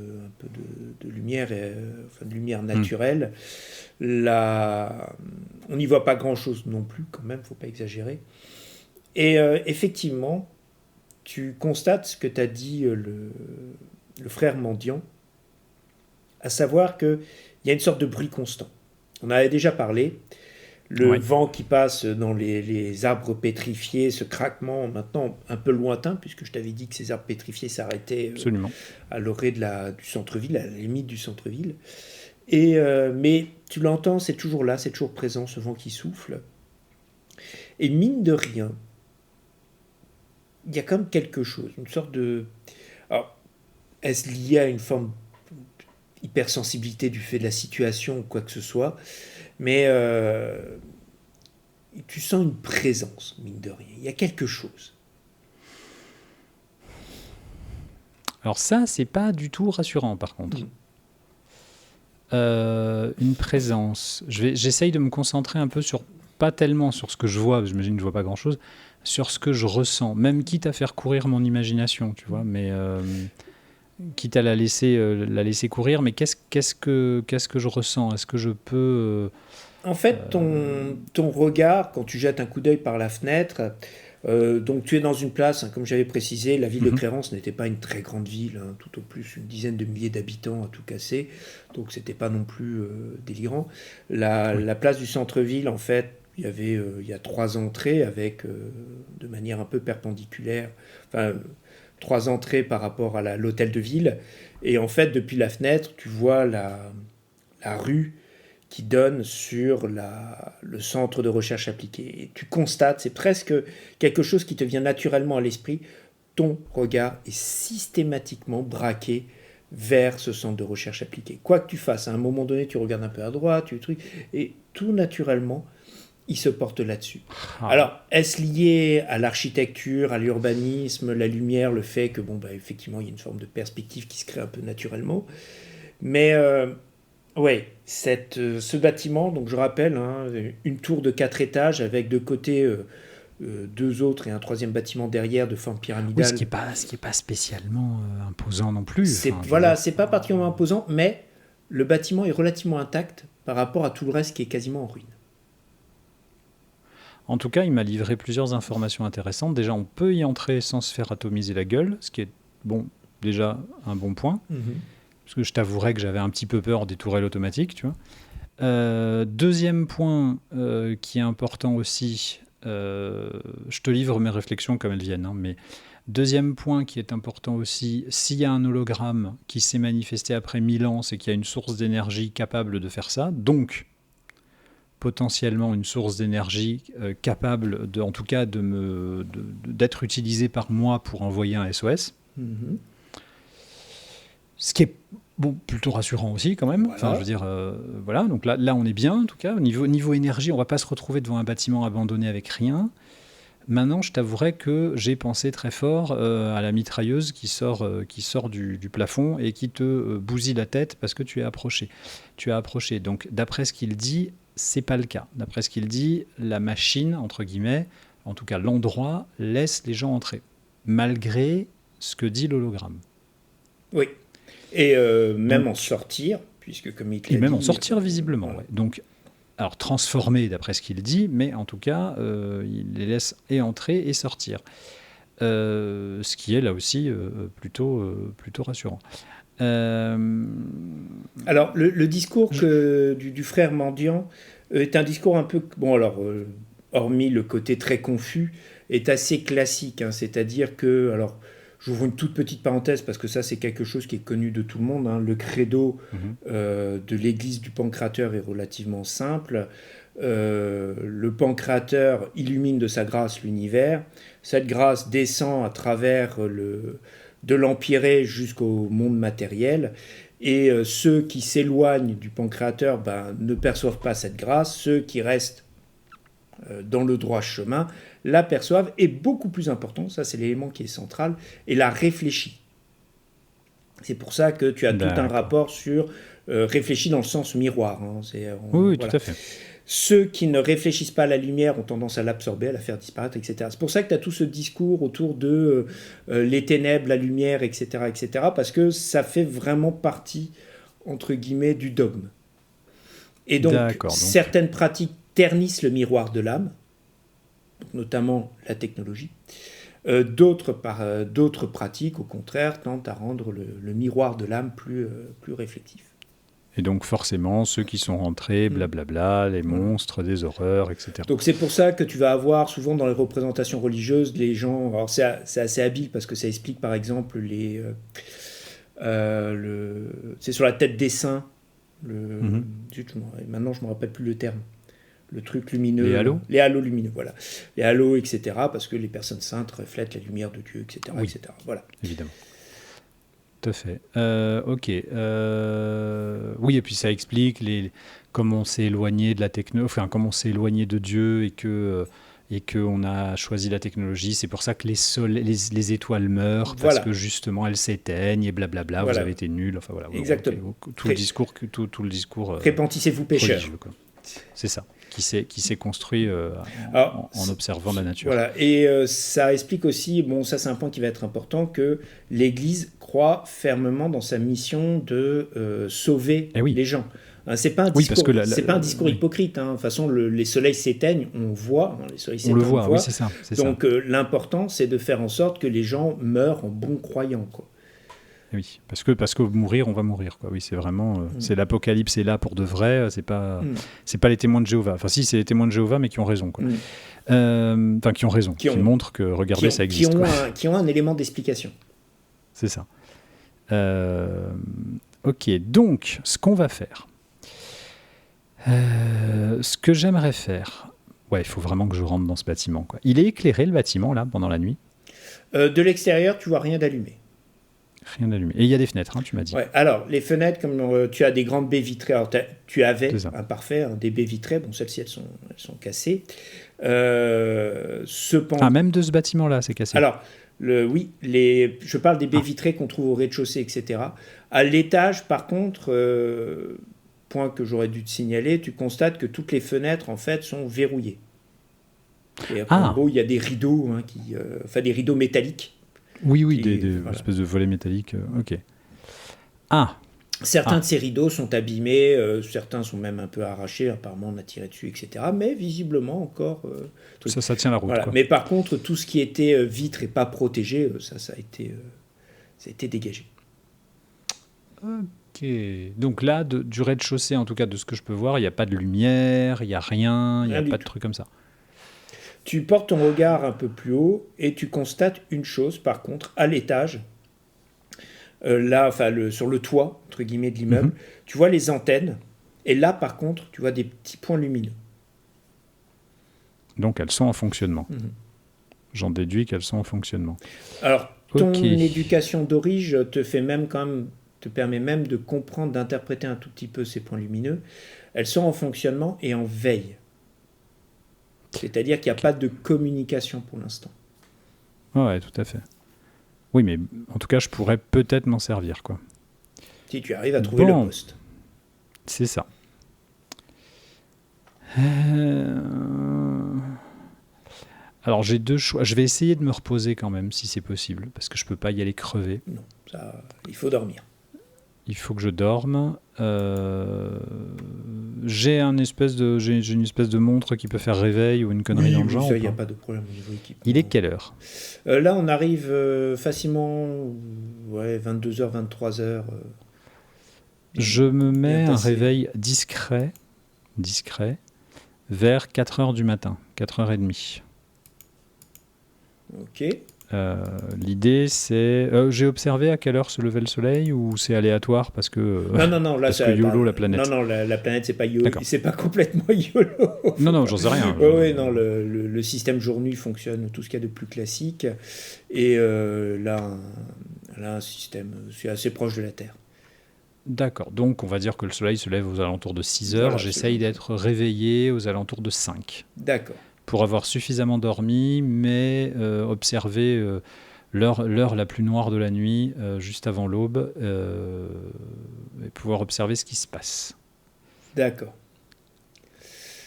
lumière, de lumière naturelle. On n'y voit pas grand-chose non plus, quand même, il ne faut pas exagérer. Et effectivement, tu constates ce que t'a dit le frère mendiant, à savoir qu'il y a une sorte de bruit constant. On en avait déjà parlé. Le vent qui passe dans les arbres pétrifiés, ce craquement maintenant un peu lointain, puisque je t'avais dit que ces arbres pétrifiés s'arrêtaient à l'orée du centre-ville, à la limite du centre-ville. Mais tu l'entends, c'est toujours là, c'est toujours présent, ce vent qui souffle. Et mine de rien, il y a quand même quelque chose, une sorte de... Alors, est-ce lié à une forme d'hypersensibilité du fait de la situation ou quoi que ce soit ? Mais tu sens une présence, mine de rien. Il y a quelque chose. Alors ça, c'est pas du tout rassurant, par contre. Une présence. J'essaye de me concentrer un peu sur, pas tellement sur ce que je vois, j'imagine que je vois pas grand-chose, sur ce que je ressens, même quitte à faire courir mon imagination, tu vois, mais... quitte à la laisser courir, mais qu'est-ce que je ressens ? Est-ce que je peux... En fait, ton regard, quand tu jettes un coup d'œil par la fenêtre, donc tu es dans une place, comme j'avais précisé, la ville de Clérance n'était pas une très grande ville, tout au plus une dizaine de milliers d'habitants à tout casser, donc c'était pas non plus délirant. La place du centre-ville, en fait, il y a 3 entrées avec, de manière un peu perpendiculaire, 3 entrées par rapport à l'hôtel de ville, et en fait, depuis la fenêtre, tu vois la rue qui donne sur le centre de recherche appliquée. Et tu constates, c'est presque quelque chose qui te vient naturellement à l'esprit, ton regard est systématiquement braqué vers ce centre de recherche appliquée. Quoi que tu fasses, à un moment donné, tu regardes un peu à droite, et tout naturellement, il se porte là-dessus. Alors, est-ce lié à l'architecture, à l'urbanisme, la lumière, le fait que, effectivement, il y a une forme de perspective qui se crée un peu naturellement, mais... ce bâtiment, donc je rappelle, une tour de 4 étages avec de côté 2 autres et un 3e bâtiment derrière de forme pyramidale. Oui, ce qui est pas spécialement imposant non plus. C'est pas particulièrement imposant, mais le bâtiment est relativement intact par rapport à tout le reste qui est quasiment en ruine. En tout cas, il m'a livré plusieurs informations intéressantes. Déjà, on peut y entrer sans se faire atomiser la gueule, ce qui est déjà un bon point. Parce que je t'avouerais que j'avais un petit peu peur des tourelles automatiques, tu vois. Deuxième point qui est important aussi, je te livre mes réflexions comme elles viennent, mais deuxième point qui est important aussi, s'il y a un hologramme qui s'est manifesté après 1000 ans, c'est qu'il y a une source d'énergie capable de faire ça, donc potentiellement une source d'énergie capable, en tout cas, d'être utilisée par moi pour envoyer un SOS. Ce qui est plutôt rassurant aussi quand même. Voilà. Enfin, je veux dire, voilà. Donc là, on est bien en tout cas. Niveau énergie, on ne va pas se retrouver devant un bâtiment abandonné avec rien. Maintenant, je t'avouerai que j'ai pensé très fort à la mitrailleuse qui sort du plafond et qui te bousille la tête parce que tu as approché. Donc, d'après ce qu'il dit, c'est pas le cas. D'après ce qu'il dit, la machine, entre guillemets, en tout cas l'endroit, laisse les gens entrer, malgré ce que dit l'hologramme. Oui. Et même en sortir, puisque comme il te l'a dit... Et même en sortir visiblement, ouais. Donc, alors transformé d'après ce qu'il dit, mais en tout cas, il les laisse et entrer et sortir. Ce qui est là aussi plutôt rassurant. Alors, le discours du frère mendiant est un discours un peu... Bon, alors, hormis le côté très confus, est assez classique. Hein, c'est-à-dire que... Alors, j'ouvre une toute petite parenthèse parce que ça, c'est quelque chose qui est connu de tout le monde. Hein. Le credo de l'église du Pancrateur est relativement simple. Le Pancrateur illumine de sa grâce l'univers. Cette grâce descend à travers de l'empyrée jusqu'au monde matériel. Et ceux qui s'éloignent du Pancrateur ne perçoivent pas cette grâce. Ceux qui restent dans le droit chemin l'aperçoivent, et beaucoup plus important, ça c'est l'élément qui est central, et la réfléchit. C'est pour ça que tu as tout un rapport sur réfléchi dans le sens miroir. Hein, oui, voilà. Tout à fait. Ceux qui ne réfléchissent pas à la lumière ont tendance à l'absorber, à la faire disparaître, etc. C'est pour ça que tu as tout ce discours autour de les ténèbres, la lumière, etc., etc., parce que ça fait vraiment partie, entre guillemets, du dogme. Et donc, certaines pratiques ternissent le miroir de l'âme, notamment la technologie. D'autres pratiques, au contraire, tentent à rendre le miroir de l'âme plus réflectif. Et donc forcément, ceux qui sont rentrés, blablabla, les monstres, des horreurs, etc. Donc c'est pour ça que tu vas avoir souvent dans les représentations religieuses, les gens... Alors c'est assez habile parce que ça explique par exemple c'est sur la tête des saints. Maintenant je ne me rappelle plus le terme. Le truc lumineux. Les halos lumineux, voilà. Les halos, etc. Parce que les personnes saintes reflètent la lumière de Dieu, etc. Oui, etc. Voilà. Évidemment. Tout à fait. Ok. Oui, et puis ça explique comment on s'est éloigné de la techno, enfin comment on s'est éloigné de Dieu et qu'on a choisi la technologie. C'est pour ça que les étoiles meurent, parce que justement elles s'éteignent et blablabla. Vous avez été nuls. Enfin voilà. Exactement. Tout le discours. Repentissez-vous pécheurs. C'est ça. Qui s'est construit en observant la nature. Voilà, et ça explique aussi, ça c'est un point qui va être important, que l'Église croit fermement dans sa mission de sauver les gens. C'est pas un discours, pas un discours hypocrite. Hein. De toute façon, les soleils s'éteignent, on voit. Les soleils s'éteignent, on le voit, oui, c'est ça. Donc l'important, c'est de faire en sorte que les gens meurent en bons croyants, quoi. Oui, parce que mourir, on va mourir, quoi. Oui, c'est vraiment, c'est l'apocalypse est là pour de vrai. C'est pas les témoins de Jéhovah. Enfin, si, c'est les témoins de Jéhovah, mais qui ont raison, quoi. Enfin, qui ont raison, qui montrent que regardez, ça existe. Qui ont un élément d'explication. C'est ça. Ok, donc ce qu'on va faire, ce que j'aimerais faire, il faut vraiment que je rentre dans ce bâtiment, quoi. Il est éclairé le bâtiment là pendant la nuit. De l'extérieur, tu vois rien d'allumé. Rien d'allumé. Et il y a des fenêtres, hein, tu m'as dit. Ouais, alors, les fenêtres, comme tu as des grandes baies vitrées. Alors, tu avais, imparfait, des baies vitrées. Bon, celles-ci, elles sont cassées. Cependant... même de ce bâtiment-là, c'est cassé. Alors, je parle des baies vitrées qu'on trouve au rez-de-chaussée, etc. À l'étage, par contre, point que j'aurais dû te signaler, tu constates que toutes les fenêtres, en fait, sont verrouillées. Et en gros, il y a des rideaux, des rideaux métalliques. Oui, des espèces de volets métalliques. Ok. Certains de ces rideaux sont abîmés, certains sont même un peu arrachés, apparemment on a tiré dessus, etc. Mais visiblement encore... ça tient la route. Voilà. Quoi. Mais par contre, tout ce qui était vitre et pas protégé, ça a été dégagé. Ok. Donc là, du rez-de-chaussée, en tout cas de ce que je peux voir, il n'y a pas de lumière, il n'y a rien, il n'y a pas de truc comme ça. Tu portes ton regard un peu plus haut et tu constates une chose, par contre, à l'étage, sur le toit, entre guillemets, de l'immeuble, tu vois les antennes, et là, par contre, tu vois des petits points lumineux. Donc, elles sont en fonctionnement. J'en déduis qu'elles sont en fonctionnement. Alors, ton éducation d'orige te permet même de comprendre, d'interpréter un tout petit peu ces points lumineux. Elles sont en fonctionnement et en veille. C'est-à-dire qu'il n'y a pas de communication pour l'instant. Ouais, tout à fait. Oui, mais en tout cas, je pourrais peut-être m'en servir, quoi. Si tu arrives à trouver le poste. C'est ça. Alors j'ai deux choix. Je vais essayer de me reposer quand même, si c'est possible, parce que je peux pas y aller crever. Non, ça, il faut dormir. Il faut que je dorme. J'ai une espèce de montre qui peut faire réveil ou une connerie dans le genre. Ça, il n'y a pas de problème au niveau équipement. Il est quelle heure? Là, on arrive facilement 22h, 23h. Je me mets un réveil discret, vers 4h du matin, 4h30. Ok. L'idée, c'est... j'ai observé à quelle heure se levait le soleil ou c'est aléatoire parce que... non, là, parce que YOLO, la planète. Non, la planète, c'est pas YOLO. C'est pas complètement YOLO. Non, j'en sais rien. Oui, non, le système jour-nuit fonctionne, tout ce qu'il y a de plus classique. Et là, un système, c'est assez proche de la Terre. D'accord, donc on va dire que le soleil se lève aux alentours de 6h. Voilà, j'essaye d'être réveillé aux alentours de 5. D'accord. Pour avoir suffisamment dormi, mais observer l'heure la plus noire de la nuit, juste avant l'aube, et pouvoir observer ce qui se passe. D'accord.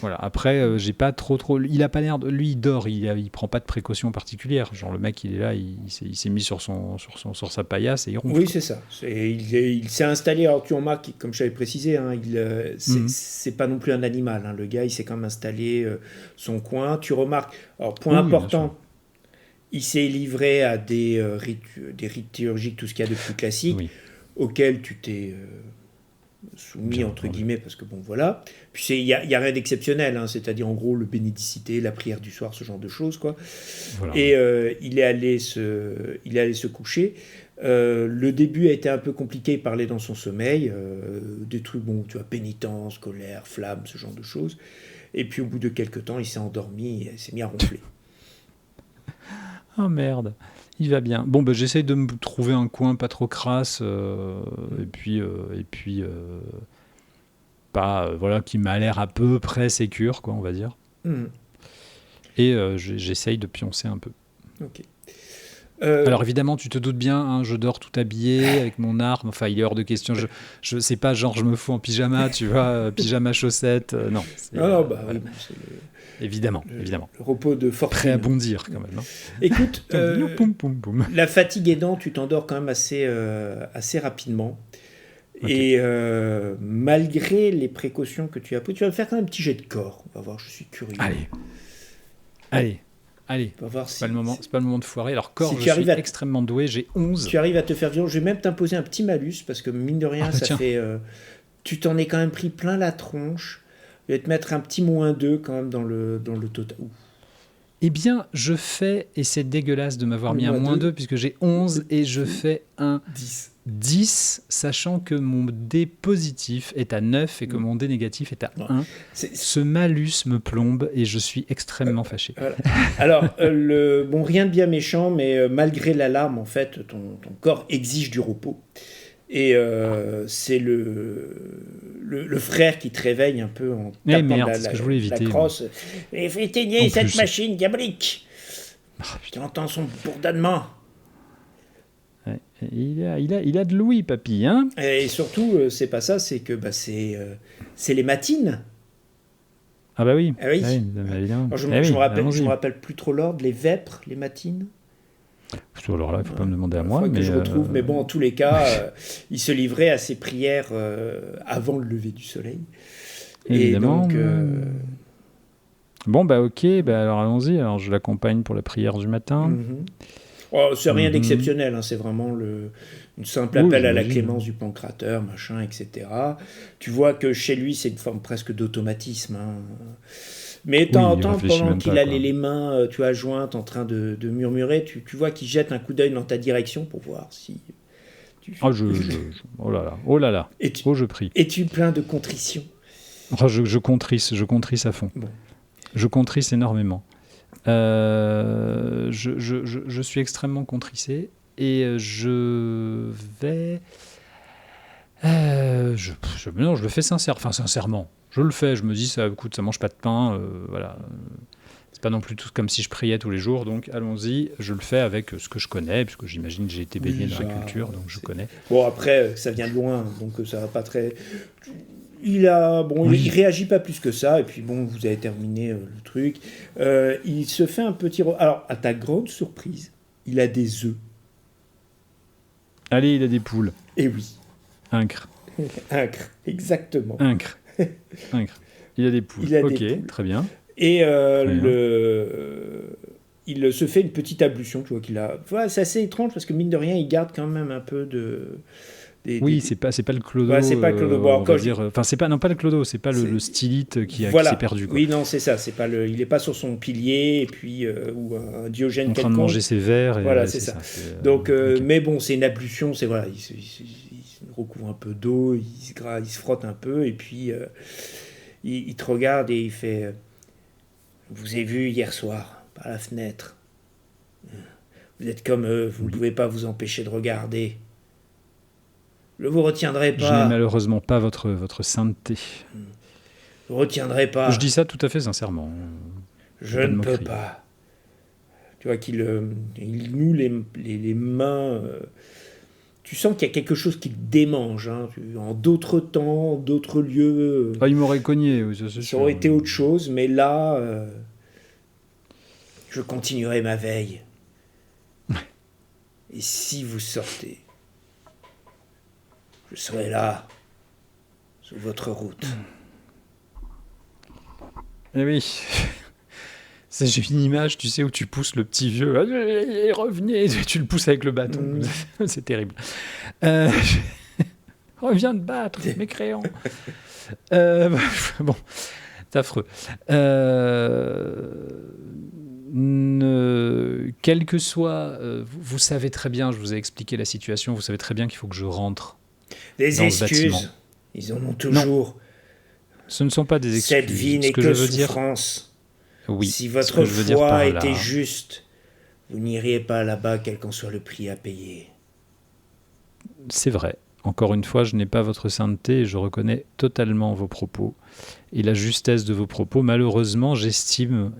Voilà. Après, j'ai pas trop. Il a pas l'air de. Lui, il dort. Il prend pas de précautions particulières. Genre le mec, il est là, il s'est mis sur sa paillasse et il ronfle. Oui, c'est ça. Il s'est installé. Alors tu remarques, comme je t'avais précisé, c'est pas non plus un animal. Hein. Le gars, il s'est quand même installé son coin. Tu remarques. Alors point important. Il s'est livré à des rites théurgiques, tout ce qu'il y a de plus classique, auxquels tu t'es soumis, entre guillemets, parce que bon, voilà. Puis il y a rien d'exceptionnel, hein, c'est-à-dire en gros le bénédicité, la prière du soir, ce genre de choses, quoi. Voilà. Et il est allé se coucher. Le début a été un peu compliqué, il parlait dans son sommeil, des trucs, bon, tu vois, pénitence, colère, flamme, ce genre de choses. Et puis au bout de quelques temps, il s'est endormi et s'est mis à ronfler. Oh merde, il va bien. Bon, j'essaye de me trouver un coin pas trop crasse, et puis pas, voilà, qui m'a l'air à peu près sécure, quoi, on va dire. Et j'essaye de pioncer un peu. Ok. Alors évidemment, tu te doutes bien, hein, je dors tout habillé avec mon arme. Enfin, il est hors de question. Je sais pas, genre je me fous en pyjama, tu vois, pyjama chaussettes. Non. Voilà. Oui, c'est évidemment. Le repos de fortune. Prêt à bondir quand même. Hein. Écoute, la fatigue aidant, tu t'endors quand même assez rapidement. Okay. Et malgré les précautions que tu as prises, tu vas me faire quand même un petit jet de corps. On va voir, je suis curieux. Allez. On va voir c'est pas le moment de foirer. Alors corps, si je suis extrêmement doué, j'ai 11. Tu arrives à te faire violence. Je vais même t'imposer un petit malus parce que mine de rien, ça fait. Tu t'en es quand même pris plein la tronche. Je vais te mettre un petit -2 quand même dans le total. Ouf. Eh bien, je fais, et c'est dégueulasse de m'avoir mis un -2 puisque j'ai 11 et je fais un 10, sachant que mon dé positif est à 9 et que mon dé négatif est à 1. Ce malus me plombe et je suis extrêmement fâché. Voilà. Alors, rien de bien méchant, mais malgré l'alarme, en fait, ton corps exige du repos. Et c'est le frère qui te réveille un peu en tapant la crosse. Et éteignez cette machine diabolique. Tu entends son bourdonnement. Ouais. Il a de l'ouïe, papy. Hein, et surtout, c'est pas ça, c'est que c'est les matines. Ah bah oui. Ah oui. Alors, je me rappelle plus trop l'ordre, les vêpres, les matines. Alors là, il ne faut pas me demander à moi. Mais je retrouve. Mais bon, en tous les cas, il se livrait à ses prières avant le lever du soleil. Évidemment. Et donc, Bon, ok, alors allons-y. Alors, je l'accompagne pour la prière du matin. C'est rien d'exceptionnel, hein, c'est vraiment une simple appel à la clémence du pancrateur, machin, etc. Tu vois que chez lui, c'est une forme presque d'automatisme. Hein. Mais de temps en temps, pendant qu'il a les mains jointes en train de murmurer, tu vois qu'il jette un coup d'œil dans ta direction pour voir si... Oh là là. Je prie. Es-tu plein de contrition? Je contrisse à fond. Bon. Je contrisse énormément. Je suis extrêmement contrissé et je vais... je le fais sincèrement. Je le fais, je me dis, ça mange pas de pain, voilà. C'est pas non plus tout comme si je priais tous les jours, donc allons-y, je le fais avec ce que je connais, puisque j'imagine que j'ai été baigné dans la culture, donc je connais. Bon, après, ça vient de loin, donc ça va pas très... il réagit pas plus que ça, et puis bon, vous avez terminé le truc. Il se fait un petit... Alors, à ta grande surprise, il a des œufs. Allez, il a des poules. Eh oui. Incre. Incre, exactement. Incre. Il a des poules. Des poules. Très bien. Et il se fait une petite ablution, tu vois qu'il a... Voilà, c'est assez étrange, parce que mine de rien, il garde quand même un peu de... c'est pas le clodo. Ouais, c'est pas le clodo. On va dire, enfin, c'est pas le clodo, c'est pas le stylite qui s'est perdu. Quoi. Oui, non, c'est ça. C'est pas il est pas sur son pilier et puis ou un Diogène en train de manger ses verres. Voilà, c'est ça. Donc, okay. Mais bon, c'est une ablution. C'est voilà, il se recouvre un peu d'eau, il se frotte un peu et puis il te regarde et il fait. Je vous ai vu hier soir par la fenêtre. Vous êtes comme eux, vous ne pouvez pas vous empêcher de regarder. Je vous retiendrai pas. Je n'ai malheureusement pas votre sainteté. Je ne retiendrai pas. Je dis ça tout à fait sincèrement. Je ne peux pas. Tu vois qu'il noue les mains. Tu sens qu'il y a quelque chose qui le démange. Hein. En d'autres temps, d'autres lieux. Il m'aurait cogné. Oui, ça aurait été autre chose, mais là, je continuerai ma veille. Et si vous sortez, je serai là, sur votre route. Eh oui. J'ai une image, tu sais, où tu pousses le petit vieux. Revenez, tu le pousses avec le bâton. C'est terrible. Reviens te battre, mécréant. Bon, c'est affreux. Quel que soit, vous savez très bien, je vous ai expliqué la situation, vous savez très bien qu'il faut que je rentre. Des excuses, ils en ont toujours. Non, ce ne sont pas des excuses. Cette vie n'est que souffrance. Oui, si votre foi était juste, vous n'iriez pas là-bas, quel qu'en soit le prix à payer. C'est vrai. Encore une fois, je n'ai pas votre sainteté et je reconnais totalement vos propos et la justesse de vos propos. Malheureusement, j'estime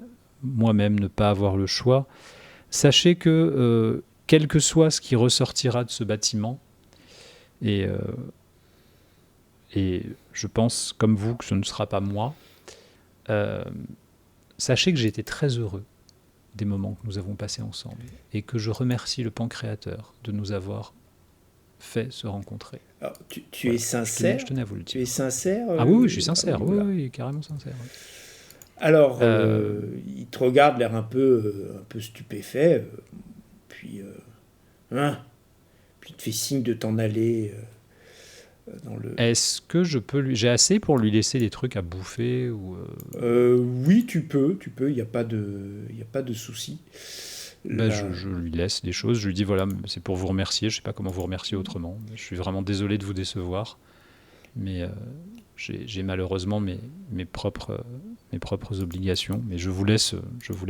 moi-même ne pas avoir le choix. Sachez que, quel que soit ce qui ressortira de ce bâtiment, et je pense, comme vous, que ce ne sera pas moi, sachez que j'ai été très heureux des moments que nous avons passés ensemble et que je remercie le Pancréateur de nous avoir fait se rencontrer. Alors, tu es sincère? Je tenais à vous le dire. Tu es sincère? Ah oui, je suis sincère. Oui, carrément sincère. Oui. Alors, il te regarde l'air un peu stupéfait, puis il te fait signe de t'en aller dans le... Est-ce que j'ai assez pour lui laisser des trucs à bouffer ou Oui, tu peux, il n'y a pas de souci. Je lui laisse des choses, je lui dis voilà, c'est pour vous remercier, je ne sais pas comment vous remercier autrement, je suis vraiment désolé de vous décevoir, mais j'ai malheureusement mes propres obligations, mais je vous laisse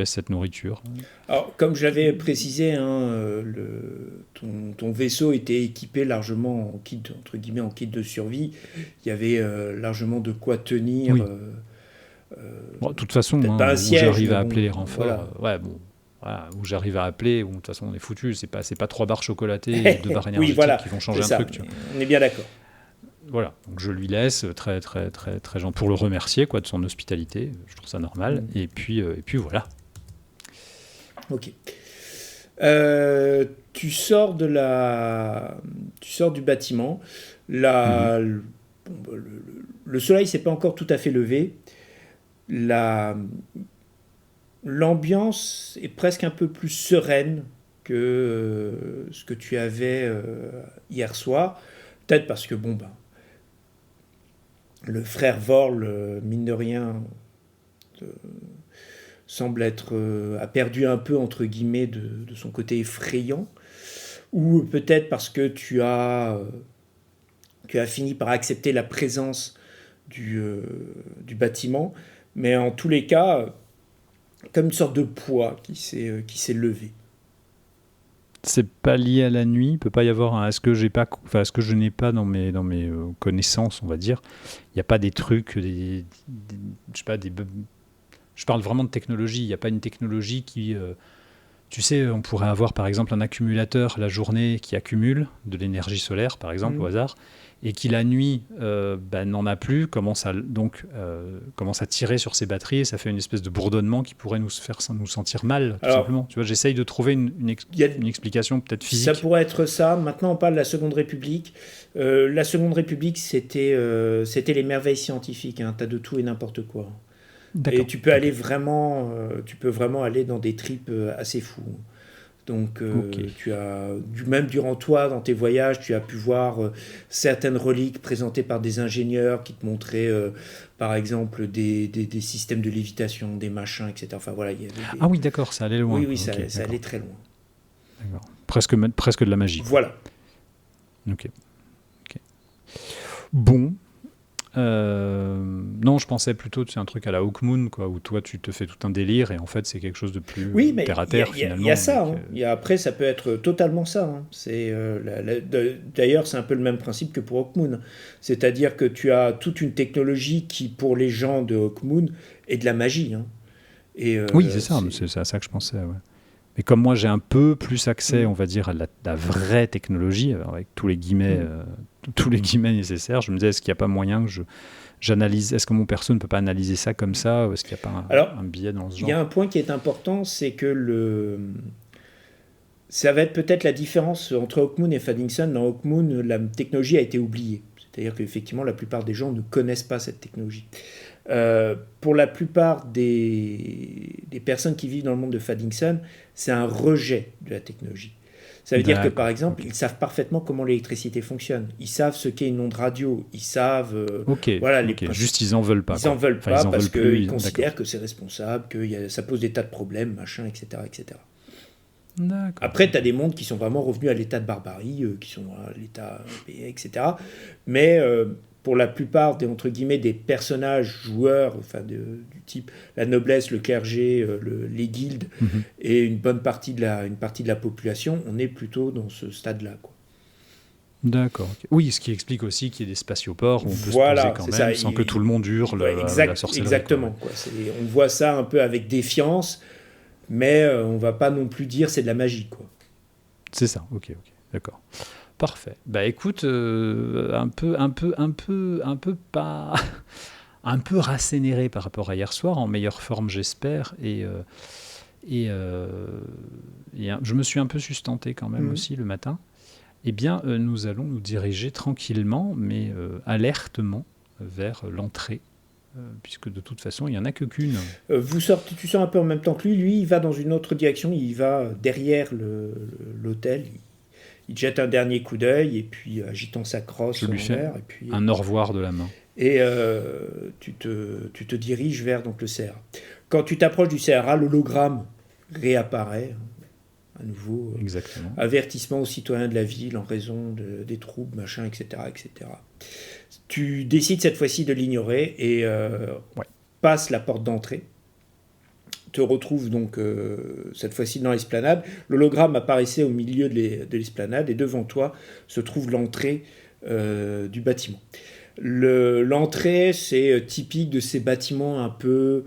cette nourriture. Alors, comme j'avais précisé, hein, ton vaisseau était équipé largement en kit, entre guillemets, en kit de survie. Il y avait largement de quoi tenir. Oui. De toute façon, où j'arrive à appeler les renforts, voilà, où j'arrive à appeler, où de toute façon on est foutu. C'est pas 3 barres chocolatées et 2 barres énergétiques qui vont changer un truc. Tu vois. On est bien d'accord. Voilà, donc je lui laisse très très très très gentil pour le remercier de son hospitalité, je trouve ça normal. Et puis voilà. Ok. Tu sors du bâtiment. Le soleil s'est pas encore tout à fait levé. L'ambiance est presque un peu plus sereine que ce que tu avais hier soir. Peut-être parce que le frère Vorl, mine de rien, semble a perdu un peu, entre guillemets, de son côté effrayant. Ou peut-être parce que tu as fini par accepter la présence du bâtiment. Mais en tous les cas, comme une sorte de poids qui s'est levé. C'est pas lié à la nuit, il peut pas y avoir est-ce que je n'ai pas dans mes connaissances, on va dire, il n'y a pas des trucs, je sais pas, je parle vraiment de technologie, il n'y a pas une technologie qui Tu sais, on pourrait avoir par exemple un accumulateur la journée qui accumule de l'énergie solaire, par exemple, au hasard, et qui la nuit n'en a plus, commence à tirer sur ses batteries, et ça fait une espèce de bourdonnement qui pourrait nous faire nous sentir mal, tout simplement. Tu vois, j'essaye de trouver une explication peut-être physique. Ça pourrait être ça. Maintenant, on parle de la Seconde République. La Seconde République, c'était les merveilles scientifiques. Hein. Tu as de tout et n'importe quoi. Et tu peux aller vraiment, aller dans des trips assez fous. Donc, tu as, même durant toi, dans tes voyages, tu as pu voir certaines reliques présentées par des ingénieurs qui te montraient, par exemple, des systèmes de lévitation, des machins, etc. Enfin, voilà, Ah oui, d'accord, ça allait loin. Oui, ça allait très loin. D'accord. Presque de la magie. Voilà. Ok. Bon. Non, je pensais plutôt c'est un truc à la Hawkmoon, quoi, où toi tu te fais tout un délire et en fait c'est quelque chose de plus terre à terre finalement. Il y a ça. Après, ça peut être totalement ça. Hein. D'ailleurs, c'est un peu le même principe que pour Hawkmoon. C'est-à-dire que tu as toute une technologie qui, pour les gens de Hawkmoon, est de la magie. Hein. Oui, c'est ça. C'est à ça que je pensais. Ouais. Mais comme moi j'ai un peu plus accès, on va dire, à la vraie technologie, avec tous les guillemets nécessaires, je me disais, est-ce qu'il n'y a pas moyen que j'analyse, est-ce que mon perso ne peut pas analyser ça comme ça, ou est-ce qu'il n'y a pas un biais dans ce genre? Il y a un point qui est important, c'est que ça va être peut-être la différence entre Hawkmoon et Fadingson. Dans Hawkmoon, la technologie a été oubliée. C'est-à-dire qu'effectivement, la plupart des gens ne connaissent pas cette technologie. Pour la plupart des personnes qui vivent dans le monde de Fadingson, c'est un rejet de la technologie. Ça veut dire que, par exemple, ils savent parfaitement comment l'électricité fonctionne. Ils savent ce qu'est une onde radio. Ils savent... Juste, ils n'en veulent pas. Ils n'en veulent pas parce qu'ils considèrent que c'est responsable, que ça pose des tas de problèmes, machin, etc. etc. Après, tu as des mondes qui sont vraiment revenus à l'état de barbarie, qui sont à l'état... etc. Mais... pour la plupart entre guillemets, des personnages joueurs, enfin du type la noblesse, le clergé, les guildes et une partie de la population, on est plutôt dans ce stade-là, quoi. D'accord. Oui, ce qui explique aussi qu'il y ait des spatioports où on peut se poser quand même sans que tout le monde hurle à la sorcellerie. Exactement. Quoi. On voit ça un peu avec défiance, mais on ne va pas non plus dire c'est de la magie, quoi. C'est ça, ok, d'accord. Parfait. Bah écoute, un peu rassénéré par rapport à hier soir, en meilleure forme j'espère, et je me suis un peu sustenté quand même aussi le matin. Eh bien, nous allons nous diriger tranquillement, mais alertement, vers l'entrée, puisque de toute façon, il n'y en a qu'une. Tu sors un peu en même temps que lui, il va dans une autre direction, il va derrière l'hôtel. Il jette un dernier coup d'œil et puis, agitant sa crosse, je lui fais un au revoir de la main. Et tu te diriges vers donc, le CRA. Quand tu t'approches du CRA, l'hologramme réapparaît à nouveau. Exactement. Avertissement aux citoyens de la ville en raison des troubles, machin, etc., etc. Tu décides cette fois-ci de l'ignorer et passes la porte d'entrée. Te retrouve donc cette fois-ci dans l'esplanade. L'hologramme apparaissait au milieu de l'esplanade et devant toi se trouve l'entrée du bâtiment. L'entrée, c'est typique de ces bâtiments un peu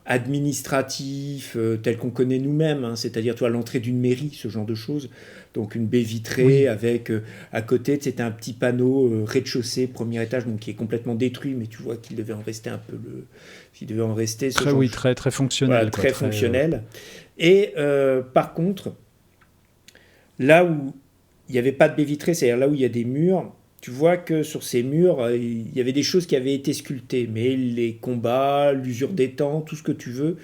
administratifs, tels qu'on connaît nous-mêmes, hein, c'est-à-dire toi, l'entrée d'une mairie, ce genre de choses. Donc une baie vitrée avec à côté, c'était un petit panneau rez-de-chaussée, premier étage, donc qui est complètement détruit, mais tu vois qu'il devait en rester un peu très fonctionnel. Voilà, très fonctionnel. Et par contre, là où il n'y avait pas de baie vitrée, c'est-à-dire là où il y a des murs, tu vois que sur ces murs, il y avait des choses qui avaient été sculptées, mais les combats, l'usure des temps, tout ce que tu veux,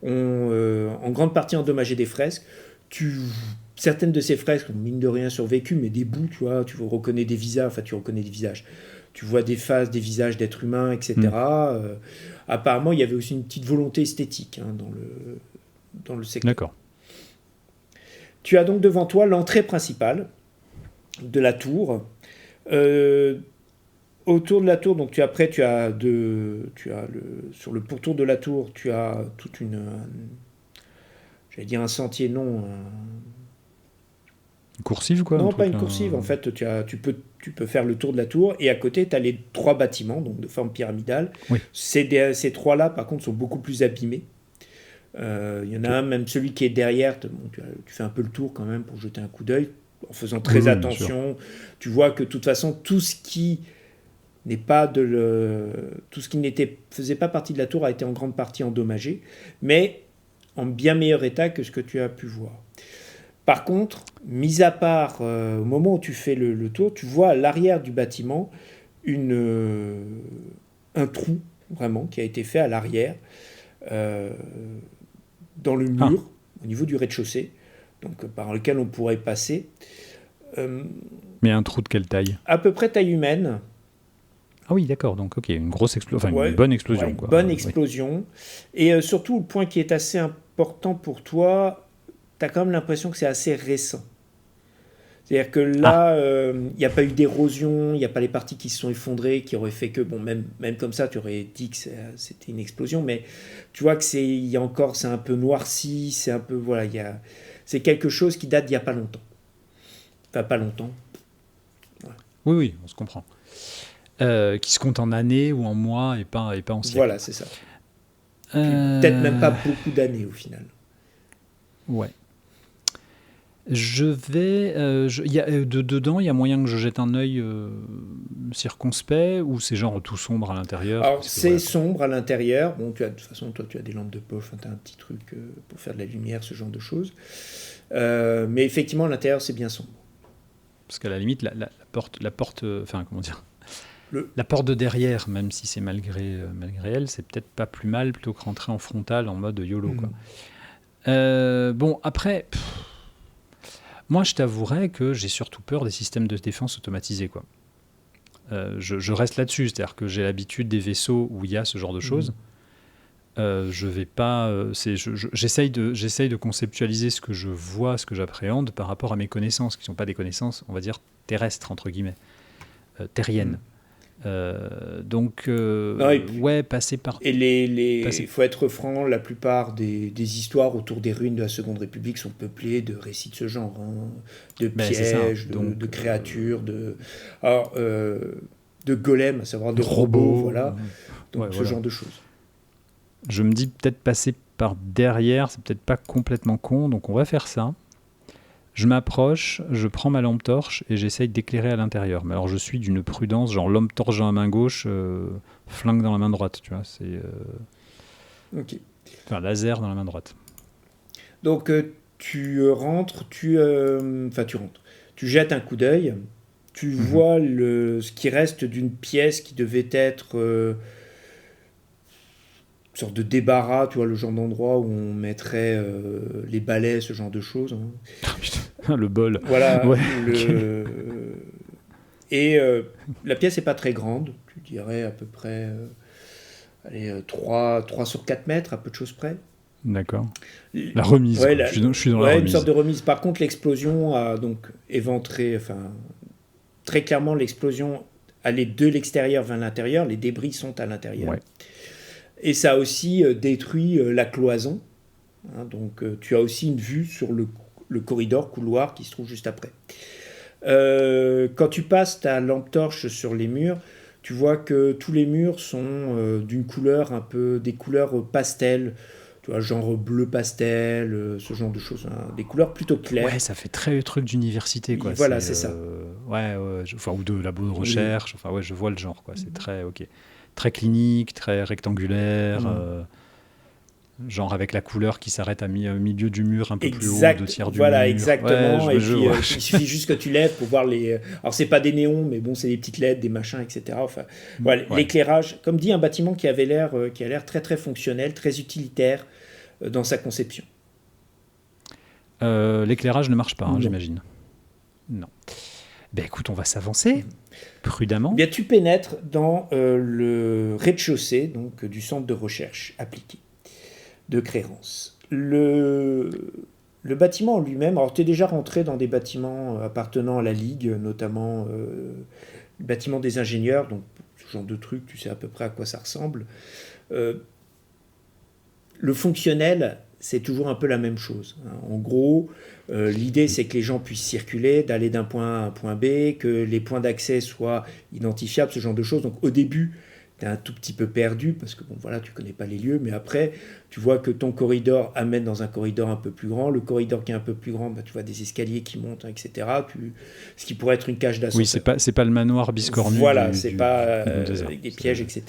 ont en grande partie endommagé des fresques. Certaines de ces fresques ont mine de rien survécu, mais des bouts, tu reconnais des visages, tu vois des faces, des visages d'êtres humains, etc. Apparemment, il y avait aussi une petite volonté esthétique dans le secteur. D'accord. Tu as donc devant toi l'entrée principale de la tour. Autour de la tour, donc sur le pourtour de la tour, tu as toute j'allais dire un sentier, non. Une coursive, quoi? Non, pas une coursive. En fait, tu peux faire le tour de la tour et à côté, tu as les 3 bâtiments, donc de forme pyramidale. Oui. Ces 3-là, par contre, sont beaucoup plus abîmés. Il y en a un, même celui qui est derrière, tu fais un peu le tour quand même pour jeter un coup d'œil, en faisant très attention. Tu vois que de toute façon, tout ce qui faisait pas partie de la tour a été en grande partie endommagé, mais en bien meilleur état que ce que tu as pu voir. Par contre, mis à part au moment où tu fais le tour, tu vois à l'arrière du bâtiment un trou vraiment qui a été fait à l'arrière dans le mur au niveau du rez-de-chaussée, donc par lequel on pourrait passer. Mais un trou de quelle taille? À peu près taille humaine. Ah oui, d'accord, donc ok, une grosse explosion, enfin une bonne explosion. Une bonne explosion. Et surtout, le point qui est assez important pour toi, tu as quand même l'impression que c'est assez récent. C'est-à-dire que là, il n'y a pas eu d'érosion, il n'y a pas les parties qui se sont effondrées, qui auraient fait que, bon, même comme ça, tu aurais dit que c'était une explosion, mais tu vois que c'est un peu noirci, c'est un peu, voilà, c'est quelque chose qui date d'il n'y a pas longtemps. Enfin, pas longtemps. Voilà. Oui, on se comprend. Qui se compte en années ou en mois et pas en siècles. Voilà, c'est ça. Peut-être même pas beaucoup d'années au final. Ouais. Je vais... dedans, il y a moyen que je jette un œil circonspect ou c'est genre tout sombre à l'intérieur? Alors, c'est sombre à l'intérieur. Bon, de toute façon, toi, tu as des lampes de poche, tu as un petit truc pour faire de la lumière, ce genre de choses. Mais effectivement, à l'intérieur, c'est bien sombre. Parce qu'à la limite, la porte, enfin, comment dire, la porte de derrière, même si c'est malgré elle, c'est peut-être pas plus mal plutôt que rentrer en frontal en mode YOLO, quoi. Bon, après, moi, je t'avouerais que j'ai surtout peur des systèmes de défense automatisés, quoi. Je reste là-dessus, c'est-à-dire que j'ai l'habitude des vaisseaux où il y a ce genre de choses. Je vais pas. J'essaye de conceptualiser ce que je vois, ce que j'appréhende par rapport à mes connaissances, qui ne sont pas des connaissances, on va dire, terrestres, entre guillemets, terriennes. Donc, passer par... Il faut être franc, la plupart des histoires autour des ruines de la Seconde République sont peuplées de récits de ce genre, de pièges, de créatures, de golems, à savoir de robots, voilà. Donc ce genre de choses. Je me dis peut-être passer par derrière, c'est peut-être pas complètement con, donc on va faire ça. Je m'approche, je prends ma lampe torche et j'essaye d'éclairer à l'intérieur. Mais alors je suis d'une prudence, genre lampe torche dans la main gauche, flingue dans la main droite, tu vois. C'est enfin, laser dans la main droite. Donc tu rentres, tu jettes un coup d'œil, tu vois ce qui reste d'une pièce qui devait être une sorte de débarras, tu vois, le genre d'endroit où on mettrait les balais, ce genre de choses. Le bol. Voilà. Et la pièce n'est pas très grande, tu dirais à peu près 3 sur 4 mètres, à peu de choses près. D'accord. La remise, je suis dans la remise. Une sorte de remise. Par contre, l'explosion a donc éventré, très clairement, l'explosion allait de l'extérieur vers l'intérieur, les débris sont à l'intérieur. Ouais. Et ça a aussi détruit la cloison. Donc tu as aussi une vue sur le couloir qui se trouve juste après. Quand tu passes ta lampe torche sur les murs, tu vois que tous les murs sont d'une couleur des couleurs pastel, tu vois, genre bleu pastel, ce genre de choses, des couleurs plutôt claires. Ouais, ça fait très truc d'université, quoi. Voilà, c'est ça. Ou de labo de recherche. Enfin, ouais, je vois le genre, quoi. C'est très clinique, très rectangulaire. Genre avec la couleur qui s'arrête au milieu du mur, un peu plus haut, 2 tiers du mur. Voilà, exactement. Il suffit juste que tu lèves pour voir les... Alors, c'est pas des néons, mais bon, c'est des petites LED, des machins, etc. Enfin, voilà, l'éclairage, comme dit, un bâtiment qui a l'air très, très fonctionnel, très utilitaire dans sa conception. L'éclairage ne marche pas, j'imagine. Non. Ben écoute, on va s'avancer prudemment. Bien, tu pénètres dans le rez-de-chaussée donc, du centre de recherche appliquée de Créance. Le bâtiment en lui-même, alors tu es déjà rentré dans des bâtiments appartenant à la Ligue, notamment le bâtiment des ingénieurs, donc ce genre de truc, tu sais à peu près à quoi ça ressemble. Le fonctionnel, c'est toujours un peu la même chose. En gros, l'idée c'est que les gens puissent circuler, d'aller d'un point A à un point B, que les points d'accès soient identifiables, ce genre de choses. Donc au début, es un tout petit peu perdu parce que bon, voilà, tu connais pas les lieux, mais après, tu vois que ton corridor amène dans un corridor un peu plus grand. Le corridor qui est un peu plus grand, bah, tu vois des escaliers qui montent, etc. Ce qui pourrait être une cage d'ascenseur. Oui, c'est pas le manoir biscornu. Voilà, c'est pas désert. avec des pièges, etc.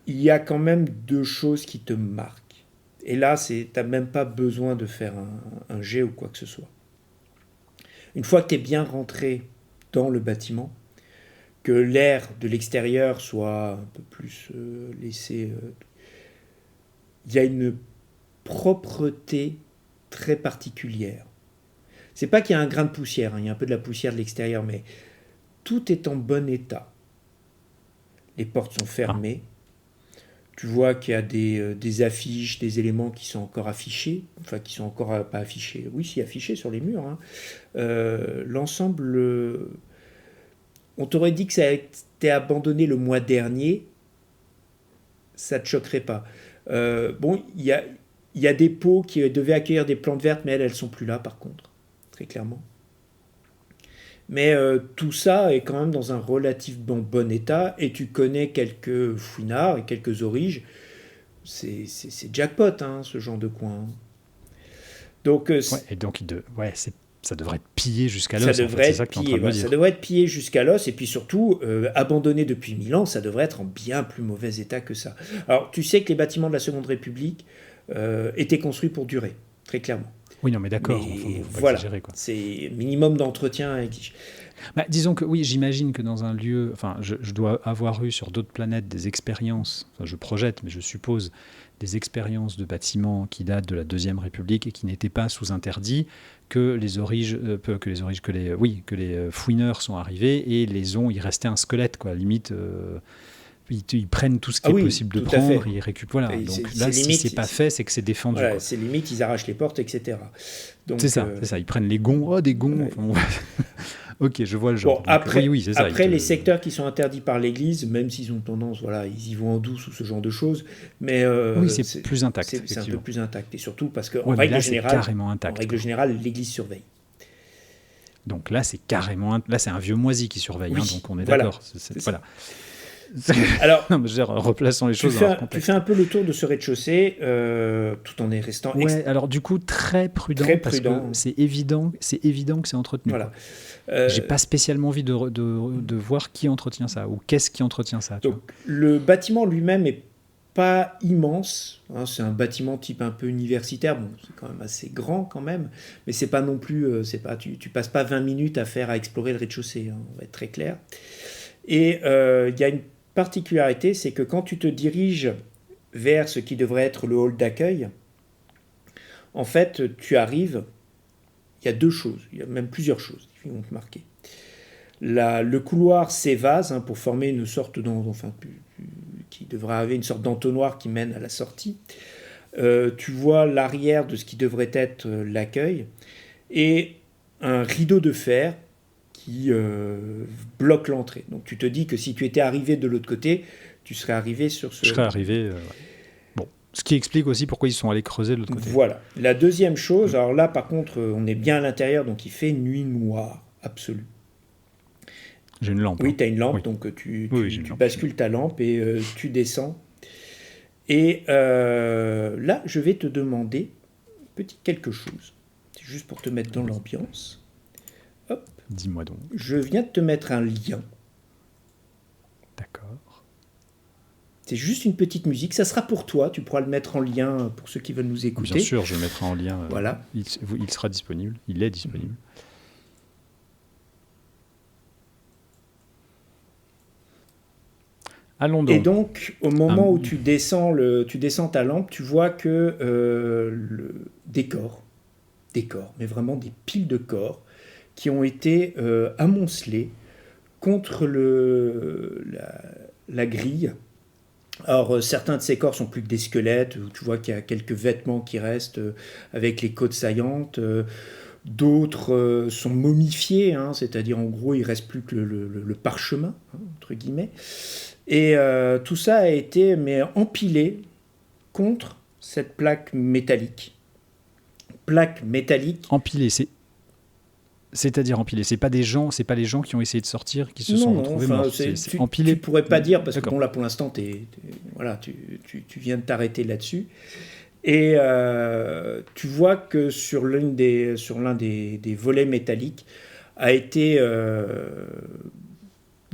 Il y a quand même deux choses qui te marquent. Et là, tu n'as même pas besoin de faire un jet ou quoi que ce soit. Une fois que tu es bien rentré dans le bâtiment, que l'air de l'extérieur soit un peu plus laissé, il y a une propreté très particulière. C'est pas qu'il y a un grain de poussière, il y a un peu de la poussière de l'extérieur, mais tout est en bon état. Les portes sont fermées. Tu vois qu'il y a des affiches, des éléments qui sont encore affichés, enfin qui sont encore pas affichés, oui, si affichés sur les murs. L'ensemble, on t'aurait dit que ça a été abandonné le mois dernier, ça ne te choquerait pas. Bon, il y a des pots qui devaient accueillir des plantes vertes, mais elles sont plus là par contre, très clairement. Mais tout ça est quand même dans un relativement bon état, et tu connais quelques fouinards et quelques origes. C'est jackpot, hein, ce genre de coin. Donc, et donc ça devrait être pillé jusqu'à l'os. Ça devrait être pillé, ça devrait être pillé jusqu'à l'os, et puis surtout, abandonné depuis 1000 ans, ça devrait être en bien plus mauvais état que ça. Alors, tu sais que les bâtiments de la Seconde République étaient construits pour durer, très clairement. Oui, non, mais d'accord. Voilà, exagérer, quoi. C'est minimum d'entretien à exiger. Bah, disons que oui, j'imagine que dans un lieu, enfin, je dois avoir eu sur d'autres planètes des expériences, enfin, je projette, mais je suppose, des expériences de bâtiments qui datent de la Deuxième République et qui n'étaient pas sous interdit, que les fouineurs sont arrivés et il restait un squelette, quoi, limite. Ils prennent tout ce qui est possible de prendre, ils récupèrent. Voilà. Donc là, si c'est pas fait, c'est que c'est défendu. Voilà, c'est limite, ils arrachent les portes, etc. Donc, c'est ça. Ils prennent les gonds, des gonds. Ouais. Enfin, ok, je vois le genre. Bon, après les secteurs qui sont interdits par l'Église, même s'ils ont tendance, voilà, ils y vont en douce ou ce genre de choses, mais c'est plus intact. C'est un peu plus intact, et surtout parce qu'en règle générale, l'Église surveille. Donc là, c'est carrément, là, c'est un vieux moisi qui surveille. Oui, donc on est d'accord. Voilà. Alors, non, mais replaçons les choses. Tu fais un peu le tour de ce rez-de-chaussée, tout en restant. Alors du coup très prudent. Parce que c'est évident que c'est entretenu. Voilà. J'ai pas spécialement envie de voir qui entretient ça ou qu'est-ce qui entretient ça. Donc le bâtiment lui-même est pas immense. Hein, c'est un bâtiment type un peu universitaire. Bon, c'est quand même assez grand quand même, mais c'est pas non plus. Tu passes pas 20 minutes à explorer le rez-de-chaussée. Hein, on va être très clair. Et il y a une particularité, c'est que quand tu te diriges vers ce qui devrait être le hall d'accueil, en fait, tu arrives, il y a deux choses, il y a même plusieurs choses qui vont te marquer. Le couloir s'évase pour former une sorte qui devrait avoir une sorte d'entonnoir qui mène à la sortie. Tu vois l'arrière de ce qui devrait être l'accueil et un rideau de fer qui bloque l'entrée. Donc tu te dis que si tu étais arrivé de l'autre côté, tu serais arrivé sur ce... Je serais arrivé... Bon, ce qui explique aussi pourquoi ils sont allés creuser de l'autre côté. Voilà. La deuxième chose, alors là par contre, on est bien à l'intérieur, donc il fait nuit noire, absolue. J'ai une lampe. Oui, tu as une lampe, donc tu bascules ta lampe et tu descends. Et là, je vais te demander petit quelque chose. C'est juste pour te mettre dans l'ambiance. Hop. Dis-moi donc. Je viens de te mettre un lien. D'accord. C'est juste une petite musique. Ça sera pour toi. Tu pourras le mettre en lien pour ceux qui veulent nous écouter. Bien sûr, je le mettrai en lien. Voilà. Il sera disponible. Il est disponible. Allons donc. Et donc, au moment où tu descends ta lampe, tu vois que des corps, mais vraiment des piles de corps, qui ont été amoncelés contre la grille. Alors, certains de ces corps sont plus que des squelettes, où tu vois qu'il y a quelques vêtements qui restent avec les côtes saillantes. D'autres sont momifiés, c'est-à-dire en gros, il ne reste plus que le parchemin, entre guillemets. Et tout ça a été empilé contre cette plaque métallique. Plaque métallique. Empilé, c'est... C'est-à-dire empilé. C'est pas les gens qui ont essayé de sortir qui se sont retrouvés morts. C'est empilé. Tu pourrais pas dire, parce que bon, là pour l'instant, voilà, tu viens de t'arrêter là-dessus. Et tu vois que sur l'un des volets métalliques a été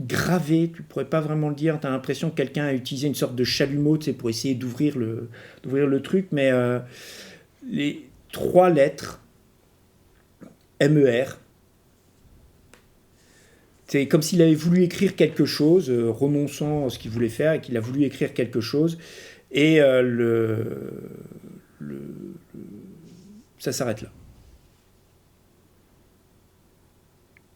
gravé, tu pourrais pas vraiment le dire, tu as l'impression que quelqu'un a utilisé une sorte de chalumeau, tu sais, pour essayer d'ouvrir le truc, mais les 3 lettres MER, c'est comme s'il avait voulu écrire quelque chose, renonçant à ce qu'il voulait faire, et qu'il a voulu écrire quelque chose, et ça s'arrête là.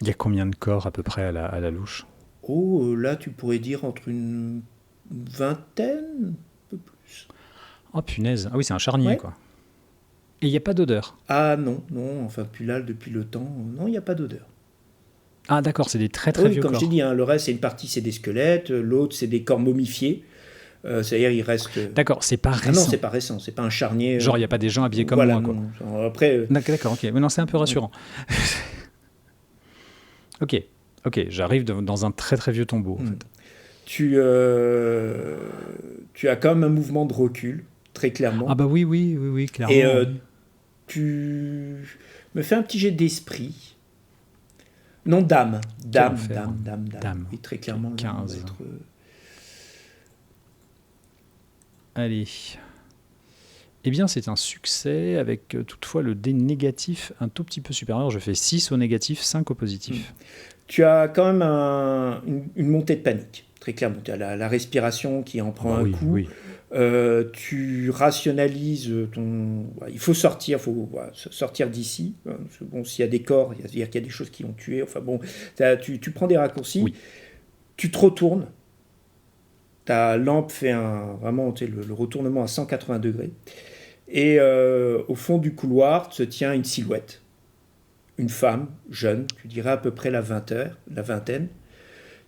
Il y a combien de corps à peu près à la louche? Oh, là, tu pourrais dire entre une vingtaine, un peu plus. Oh punaise, ah oui, c'est un charnier, quoi. Et il n'y a pas d'odeur? Ah non, enfin, depuis le temps, non, il n'y a pas d'odeur. Ah d'accord, c'est des très vieux corps. Comme je t'ai dit, le reste, c'est une partie, c'est des squelettes, l'autre, c'est des corps momifiés. C'est-à-dire, il reste... D'accord, c'est pas récent. Ah non, c'est pas récent, c'est pas un charnier... Genre, il n'y a pas des gens habillés comme moi, quoi. Non. Après... D'accord, ok. Mais non, c'est un peu rassurant. Ok, j'arrive dans un très vieux tombeau, en fait. Tu as quand même un mouvement de recul, très clairement. Ah bah oui, clairement. Et tu me fais un petit jet d'esprit. Non, dame. Dame. Oui, très clairement. 15. Allez. Eh bien, c'est un succès avec toutefois le dé négatif un tout petit peu supérieur. Je fais 6 au négatif, 5 au positif. Tu as quand même une montée de panique, très clairement. Tu as la respiration qui en prend un coup. Oui. Tu rationalises il faut sortir, sortir d'ici. Bon, s'il y a des corps, c'est-à-dire qu'il y a des choses qui ont tué. Enfin bon, tu prends des raccourcis. Oui. Tu te retournes. Ta lampe fait vraiment le retournement à 180 degrés. Et au fond du couloir se tient une silhouette. Une femme jeune, tu dirais à peu près la vingtaine,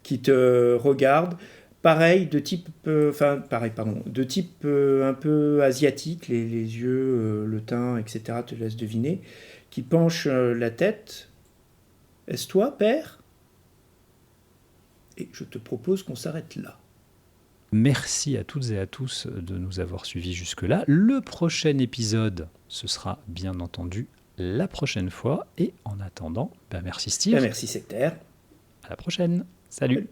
qui te regarde. Pareil, de type un peu asiatique, les yeux, le teint, etc., te laisse deviner, qui penche la tête. Est-ce toi, père? Et je te propose qu'on s'arrête là. Merci à toutes et à tous de nous avoir suivis jusque-là. Le prochain épisode, ce sera bien entendu la prochaine fois. Et en attendant, merci Steve. Merci Sectaire. À la prochaine. Salut.